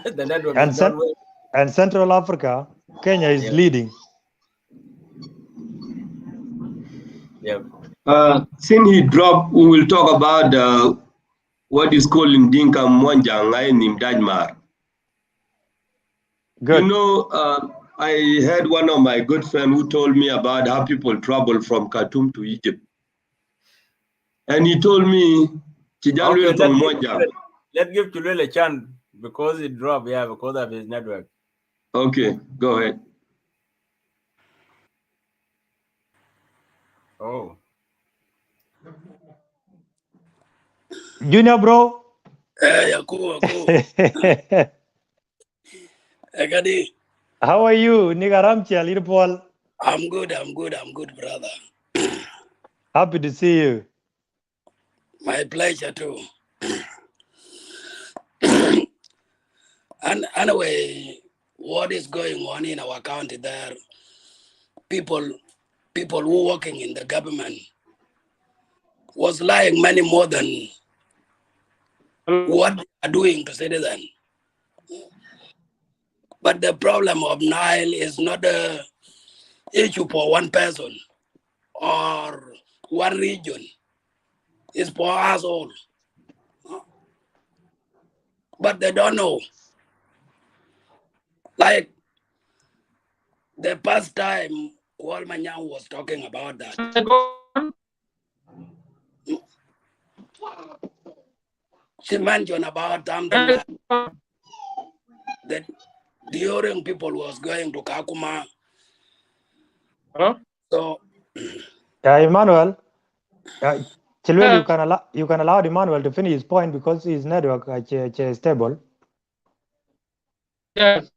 the network and, is not working. And Central Africa, Kenya is leading. Yeah. Since he dropped, we will talk about what is called in Dinka Mwanjang in Dajmar. Good. You know, I had one of my good friends who told me about how people travel from Khartoum to Egypt. And he told me, Okay, let's give Chulele a chance, because it dropped, yeah, because of his network. Okay, go ahead. Oh. Junior, bro. Yeah, cool. How are you, Nigaramchi, little Paul? I'm good, brother. Happy to see you. My pleasure too. And anyway, what is going on in our county there. People who working in the government was lying many more than what they are doing to citizens. But the problem of Nile is not a issue for one person or one region. It's for us all. But they don't know. Like the past time, Kual Manyang was talking about that. She mentioned about something that during people was going to Kakuma. Hello? So Emmanuel, Chilwell, you can allow Emmanuel to finish his point because his network is stable. Yes.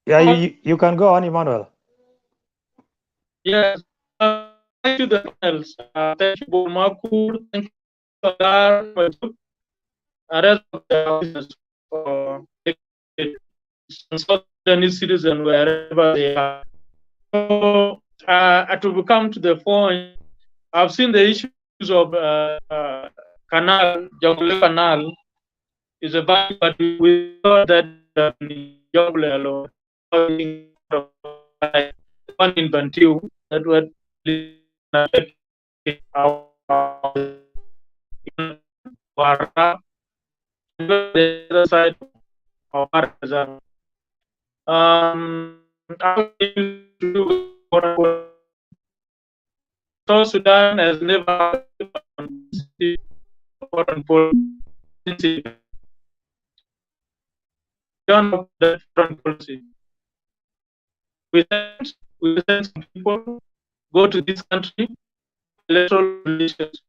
Yeah, you can go on, Emmanuel. Yes. Thank you, the panels. Thank you, Bol Makur. Thank you, Salar, rest of the business for Sudanese citizens wherever they are. So, to come to the point, I've seen the issues of Canal, Juol Canal is a value, but we thought that Juol alone, one in Bantu, that would affect our the other side of our reserve. South Sudan has never foreign policy. Don't have that foreign policy. We send some people go to this country, electoral relations,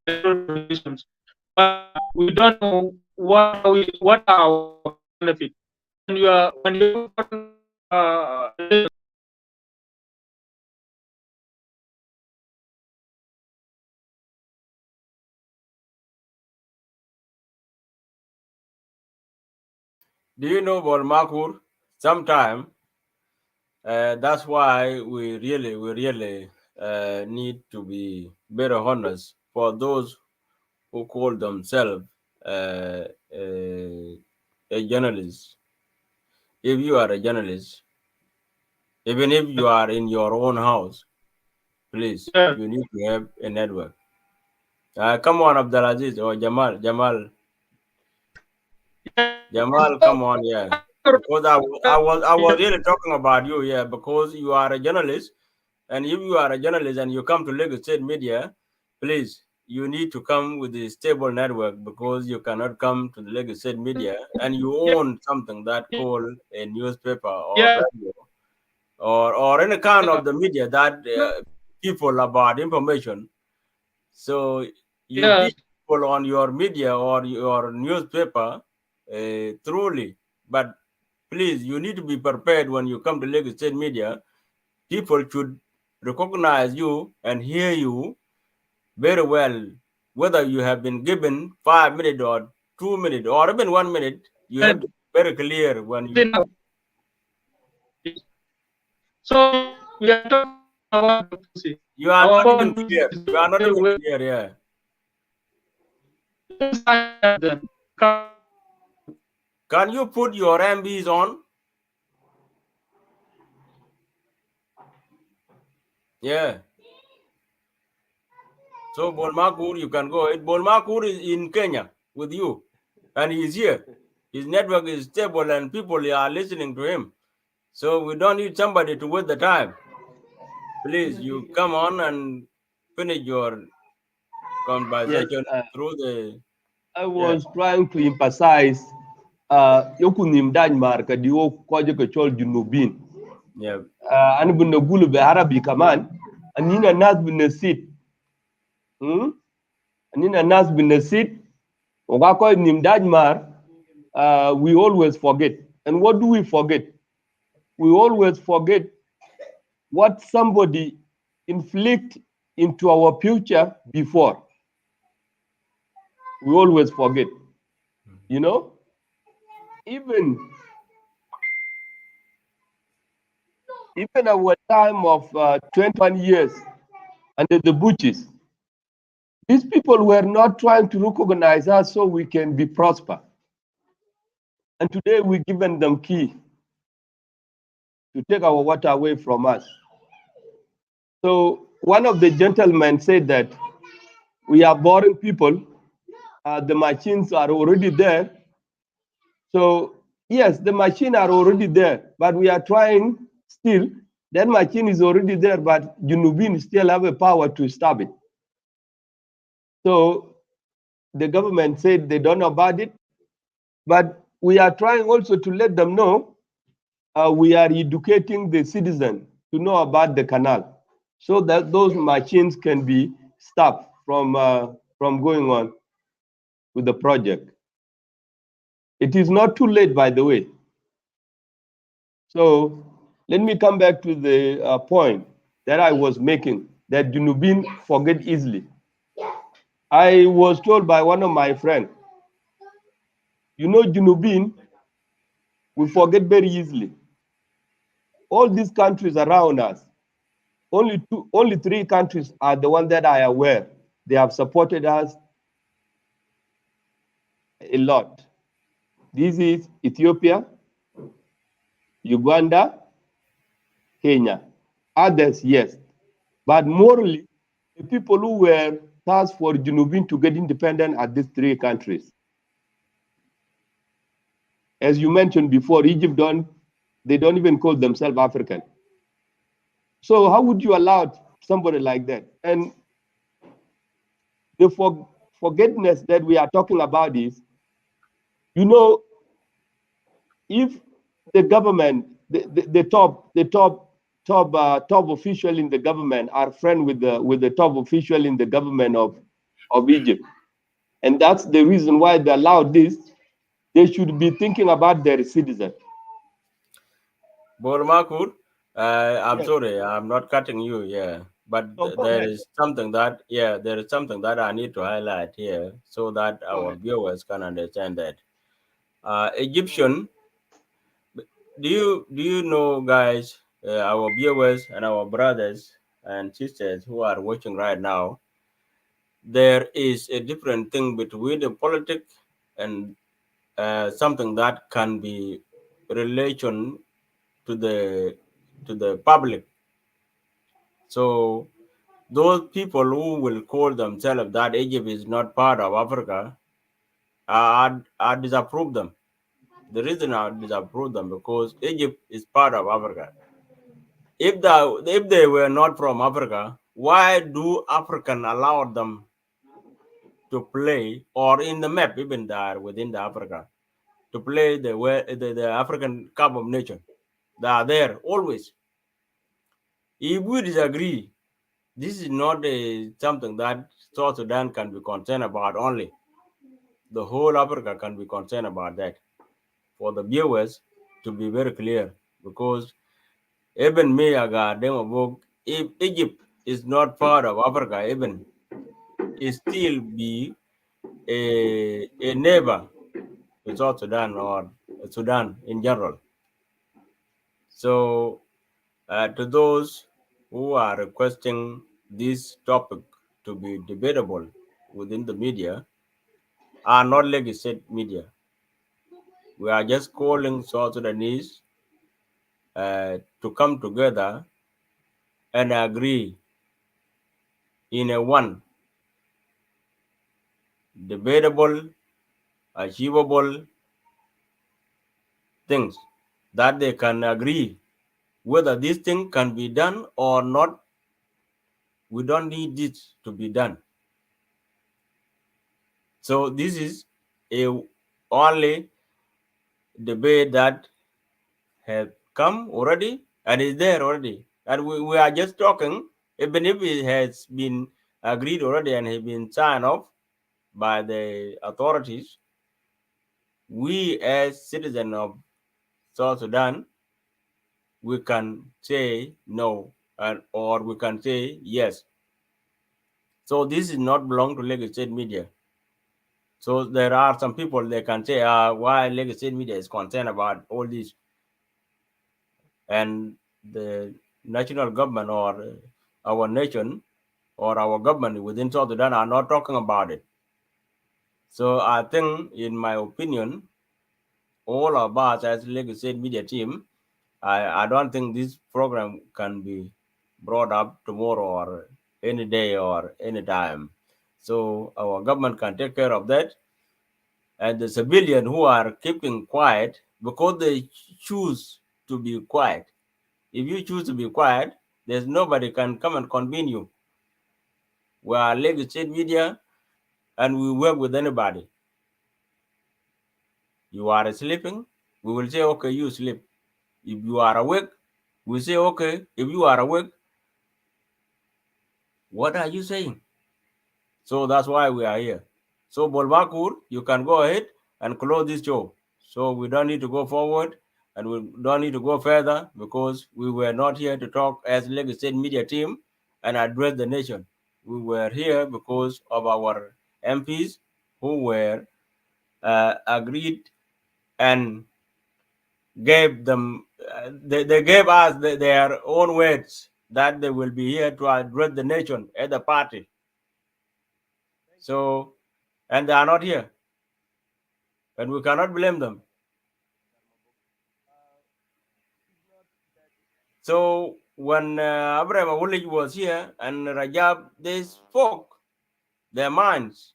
but we don't know what are our benefits. When you Do you know, Bol Makur? Sometime that's why we really need to be very honest for those who call themselves a journalist. If you are a journalist, even if you are in your own house, please, you need to have a network. Come on, Abdulaziz or Jamal, come on, yeah. Because I was really talking about you, yeah, because you are a journalist, and if you are a journalist and you come to Lagos State media, please, you need to come with a stable network, because you cannot come to the Lagos State media and you own something that called a newspaper or radio or any kind of the media that people about information. So you people on your media or your newspaper truly, but please, you need to be prepared when you come to Lagos State media. People should recognize you and hear you very well, whether you have been given 5 minutes or 2 minutes or even 1 minute. You have to be very clear when you. So we are talking about policy. You are not even clear. You are not even clear, yeah. Can you put your MBs on? Yeah. So Bol Makur, you can go. Bol Makur is in Kenya with you, and he's here. His network is stable, and people are listening to him. So we don't need somebody to waste the time. Please, you come on and finish your conversation through the. I was trying to emphasize yokunim Denmark diwo koje ke chol junubin. Yeah. Ani bunne gulu be Arabi kaman anina nas bunne sit. Anina nas bunne sit. Oga ko nim Denmark we always forget. And what do we forget? We always forget what somebody inflict into our future before. We always forget. You know? Even even our time of 21 years under the Bushes, these people were not trying to recognize us so we can be prosper. And today we've given them key to take our water away from us. So one of the gentlemen said that we are boring people. The machines are already there. So yes, the machines are already there, but we are trying still. That machine is already there, but Junubin still have a power to stop it. So the government said they don't know about it, but we are trying also to let them know we are educating the citizen to know about the canal so that those machines can be stopped from going on with the project. It is not too late, by the way. So let me come back to the point that I was making, that Junubin forget easily. I was told by one of my friends, you know, Junubin, we forget very easily. All these countries around us, only 3 countries are the ones that I are aware. They have supported us a lot. This is Ethiopia, Uganda, Kenya. Others, yes. But morally, the people who were tasked for Junubin to get independent are these 3 countries. As you mentioned before, Egypt they don't even call themselves African. So how would you allow somebody like that? And the forgetfulness that we are talking about is, you know, if the government, the top official in the government are friends with the top official in the government of Egypt, and that's the reason why they allowed this, they should be thinking about their citizens. Bol Makur, I'm Yes. sorry, I'm not cutting you, yeah. But So go there ahead. is something that, there is something that I need to highlight here so that Go our ahead. viewers can understand that. Egyptian, do you know, guys, our viewers and our brothers and sisters who are watching right now, there is a different thing between the politics and something that can be relation to the public. So those people who will call themselves that Egypt is not part of Africa, I disapprove them. The reason I disapprove them because Egypt is part of Africa. If they were not from Africa, why do African allow them to play, or in the map even there within the Africa, to play the African Cup of Nations? They are there always. If we disagree, this is not something that South Sudan can be concerned about only. The whole Africa can be concerned about that. For the viewers to be very clear, because even me, I got them a book. If Egypt is not part of Africa, even it still be a neighbor to South Sudan or Sudan in general. So, to those who are requesting this topic to be debatable within the media, are not legislated media. We are just calling South Sudanese to come together and agree in a one debatable, achievable things that they can agree whether this thing can be done or not. We don't need this to be done. So this is a only debate that has come already and is there already. And we are just talking, even if it has been agreed already and has been signed off by the authorities, we as citizens of South Sudan, we can say no or we can say yes. So this is not belong to Lagos State media. So there are some people they can say why Lagos State media is concerned about all this. And the national government or our nation or our government within South Sudan are not talking about it. So I think, in my opinion, all of us as Lagos State media team, I don't think this program can be brought up tomorrow or any day or any time. So our government can take care of that. And the civilian who are keeping quiet because they choose to be quiet. If you choose to be quiet, there's nobody can come and convene you. We are Lagos State media and we work with anybody. You are sleeping, we will say, okay, you sleep. If you are awake, we say, okay, if you are awake, what are you saying? So that's why we are here. So Bol Makur, you can go ahead and close this show. So we don't need to go forward and we don't need to go further because we were not here to talk as Lagos State media team and address the nation. We were here because of our MPs who were agreed and gave them, they gave us their own words that they will be here to address the nation as a party. So, and they are not here. And we cannot blame them. So when Abraham Awulich was here and Rajab, they spoke their minds,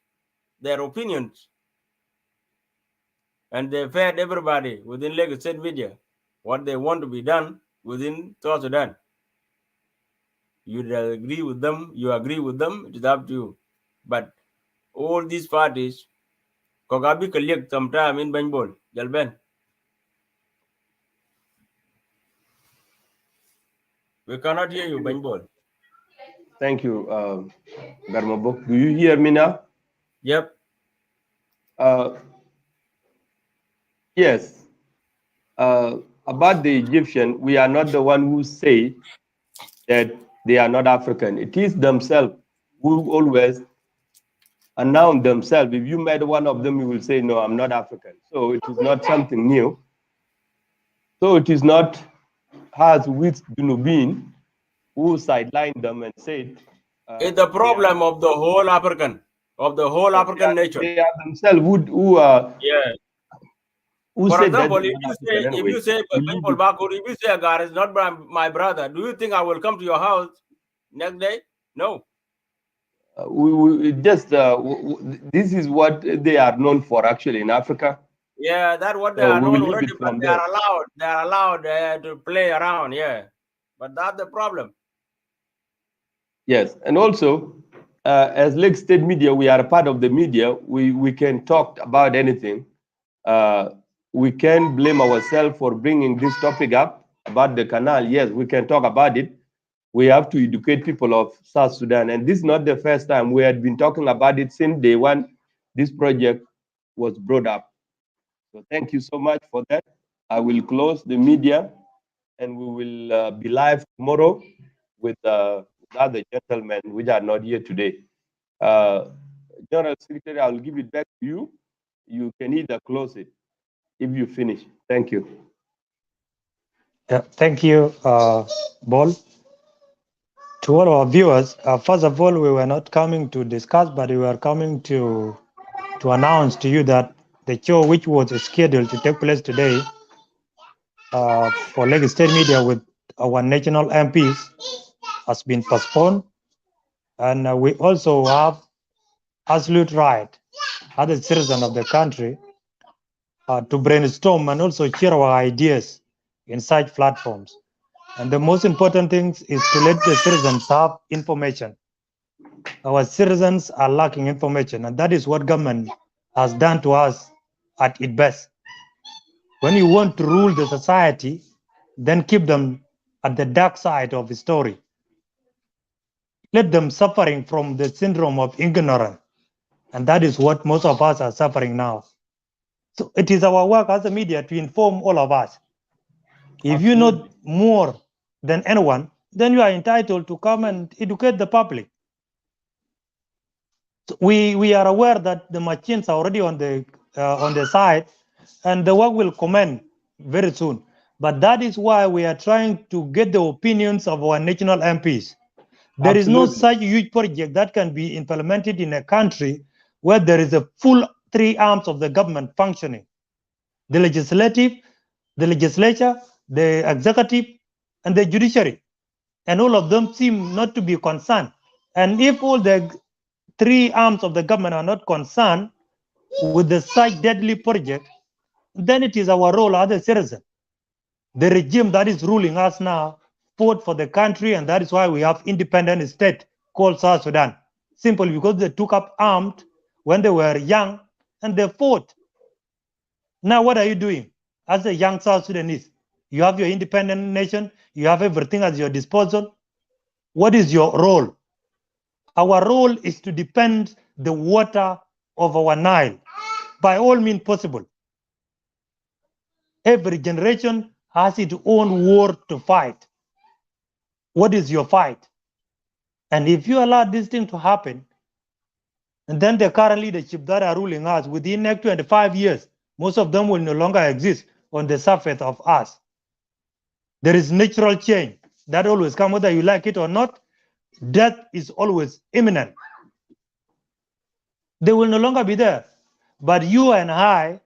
their opinions, and they fed everybody within Lagos State media what they want to be done within South Sudan. You agree with them, it is up to you. But all these parties, Kogabi collect sometime in Banjbol, Jalben. We cannot hear you, Banjbol. Thank you, Garmabok. Do you hear me now? Yep. Yes. About the Egyptian, we are not the one who say that they are not African. It is themselves who always announce themselves. If you met one of them, you will say, no, I'm not African. So it is not something new. So it is not as with Junubin who sidelined them and said, it's the problem of the whole African, nation. They are themselves who Yeah. who For said that example, they're not African anyway. if you say Agar is not my brother, do you think I will come to your house next day? No. We just this is what they are known for actually in Africa. Yeah, that's what they So are we will known leave already, it but from they there. are allowed to play around. Yeah, but that's the problem. Yes, and also as Lake State Media, we are a part of the media. We can talk about anything. We can blame ourselves for bringing this topic up about the canal. Yes, we can talk about it. We have to educate people of South Sudan. And this is not the first time. We had been talking about it since day one this project was brought up. So thank you so much for that. I will close the media and we will be live tomorrow with other gentlemen which are not here today. General Secretary, I'll give it back to you. You can either close it if you finish. Thank you. Yeah, thank you, Bol. To all our viewers, first of all, we were not coming to discuss, but we were coming to announce to you that the show which was scheduled to take place today for Lagos State Media with our national MPs has been postponed. And we also have absolute right, as a citizen of the country, to brainstorm and also share our ideas in such platforms. And the most important thing is to let the citizens have information. Our citizens are lacking information, and that is what government has done to us at its best. When you want to rule the society, then keep them at the dark side of the story. Let them suffering from the syndrome of ignorance. And that is what most of us are suffering now. So it is our work as a media to inform all of us. If you know more than anyone, then you are entitled to come and educate the public. So we are aware that the machines are already on the side, and the work will commence very soon. But that is why we are trying to get the opinions of our national MPs. There is no Absolutely. such huge project that can be implemented in a country where there is a full three arms of the government functioning: the legislative, the legislature, the executive, and the judiciary. And all of them seem not to be concerned. And if all the three arms of the government are not concerned with the such deadly project, then it is our role as a citizen. The regime that is ruling us now fought for the country, and that is why we have independent state called South Sudan. Simply because they took up armed when they were young and they fought. Now what are you doing as a young South Sudanese? You have your independent nation, you have everything at your disposal. What is your role? Our role is to defend the water of our Nile by all means possible. Every generation has its own war to fight. What is your fight? And if you allow this thing to happen, and then the current leadership that are ruling us within the next 25 years, most of them will no longer exist on the surface of us. There is natural change that always comes, whether you like it or not. Death is always imminent. They will no longer be there. But you and I,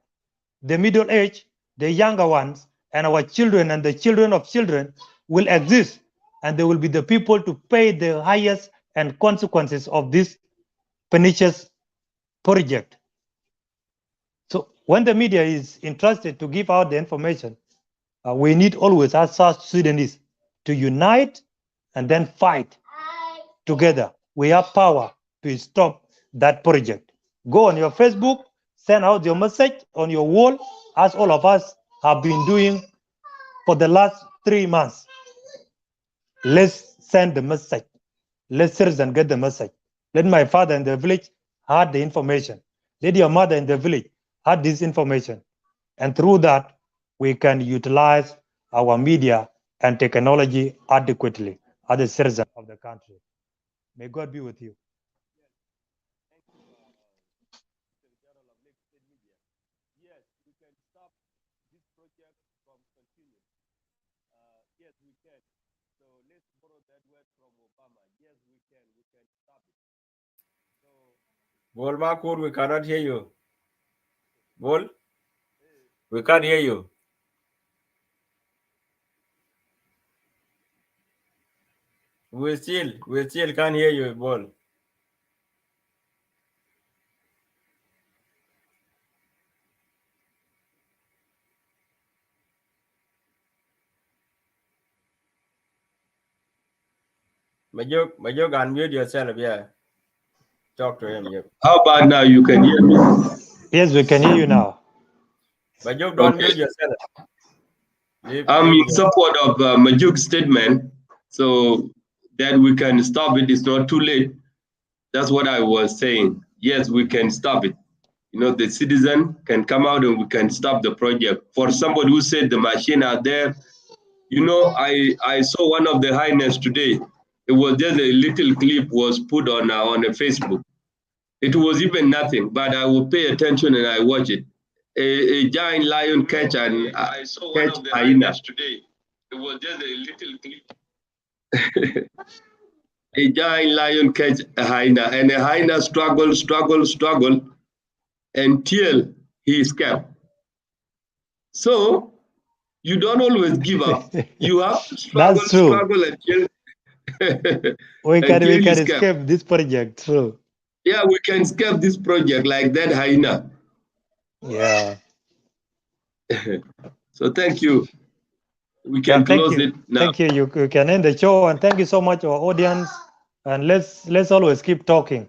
the middle age, the younger ones, and our children and the children of children will exist, and they will be the people to pay the highest and consequences of this pernicious project. So when the media is interested to give out the information, we need always, as South Sudanese, to unite and then fight together. We have power to stop that project. Go on your Facebook, send out your message on your wall, as all of us have been doing for the last 3 months. Let's send the message. Let citizens get the message. Let my father in the village had the information. Let your mother in the village had this information. And through that, we can utilize our media and technology adequately as a citizen of the country. May God be with you. Yes, we can stop this project from continuing. Yes, we can. So let's borrow that word from Obama. Yes, we can stop it. So, Bol Makur, we cannot hear you. Bol, we can't hear you. We still can't hear you, Bol. Majok, unmute yourself, yeah. Talk to him, yeah. how about now? You can hear me? Yes, we can hear you now. Majok, don't Okay. mute yourself. I'm in support of Majuk's statement, so that we can stop it. It's not too late. That's what I was saying. Yes, we can stop it. You know, the citizen can come out and we can stop the project. For somebody who said the machine are there, you know, I saw one of the highness today. It was just a little clip was put on a Facebook. It was even nothing, but I will pay attention and I watch it. A giant lion catch and I saw catch one of the hyena. hyenas today. It was just a little clip. A giant lion catch a hyena, and a hyena struggle until he escaped. So you don't always give up. You have to That's true. struggle until We can until you escape this project. True. Yeah, we can escape this project like that hyena. Yeah. So thank you. We Yeah, can thank close you. it now. Thank you. You can end the show, and thank you so much, our audience. And let's always keep talking.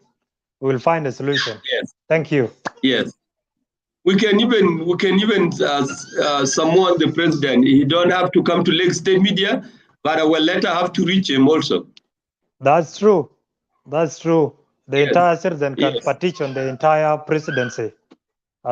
We will find a solution. Yes. Thank you. Yes. We can even summon the president. He don't have to come to Lake State Media, but our letter have to reach him also. That's true. That's true. The Yes. entire citizen can Yes. petition the entire presidency.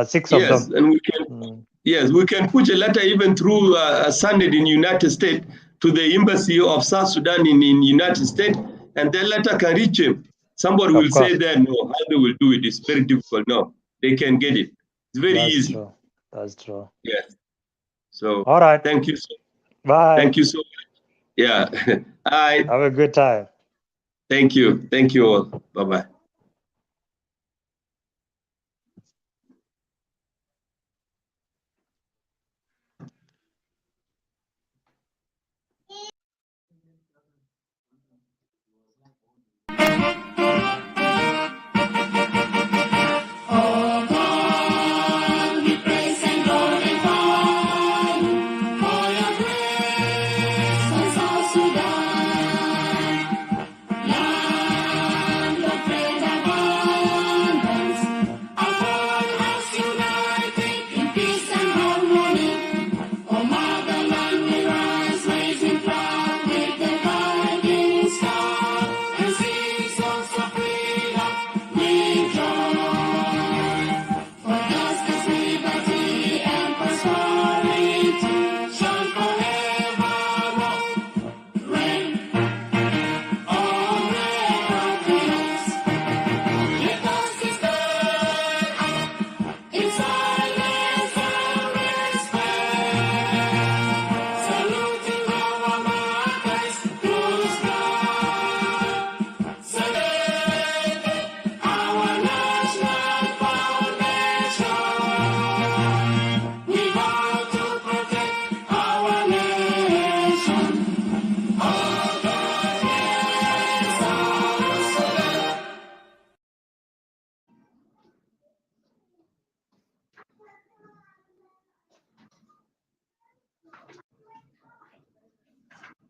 6 of Yes, them. and we can. Yes, we can push a letter even through a Senate in United States to the embassy of South Sudan in United States, and that letter can reach him. Somebody will say that no, how they will do it is very difficult. No, they can get it. It's very easy. True. That's true. Yes. So All right. thank you. Bye. Thank you so much. Yeah. All right. Have a good time. Thank you. Thank you all. Bye-bye.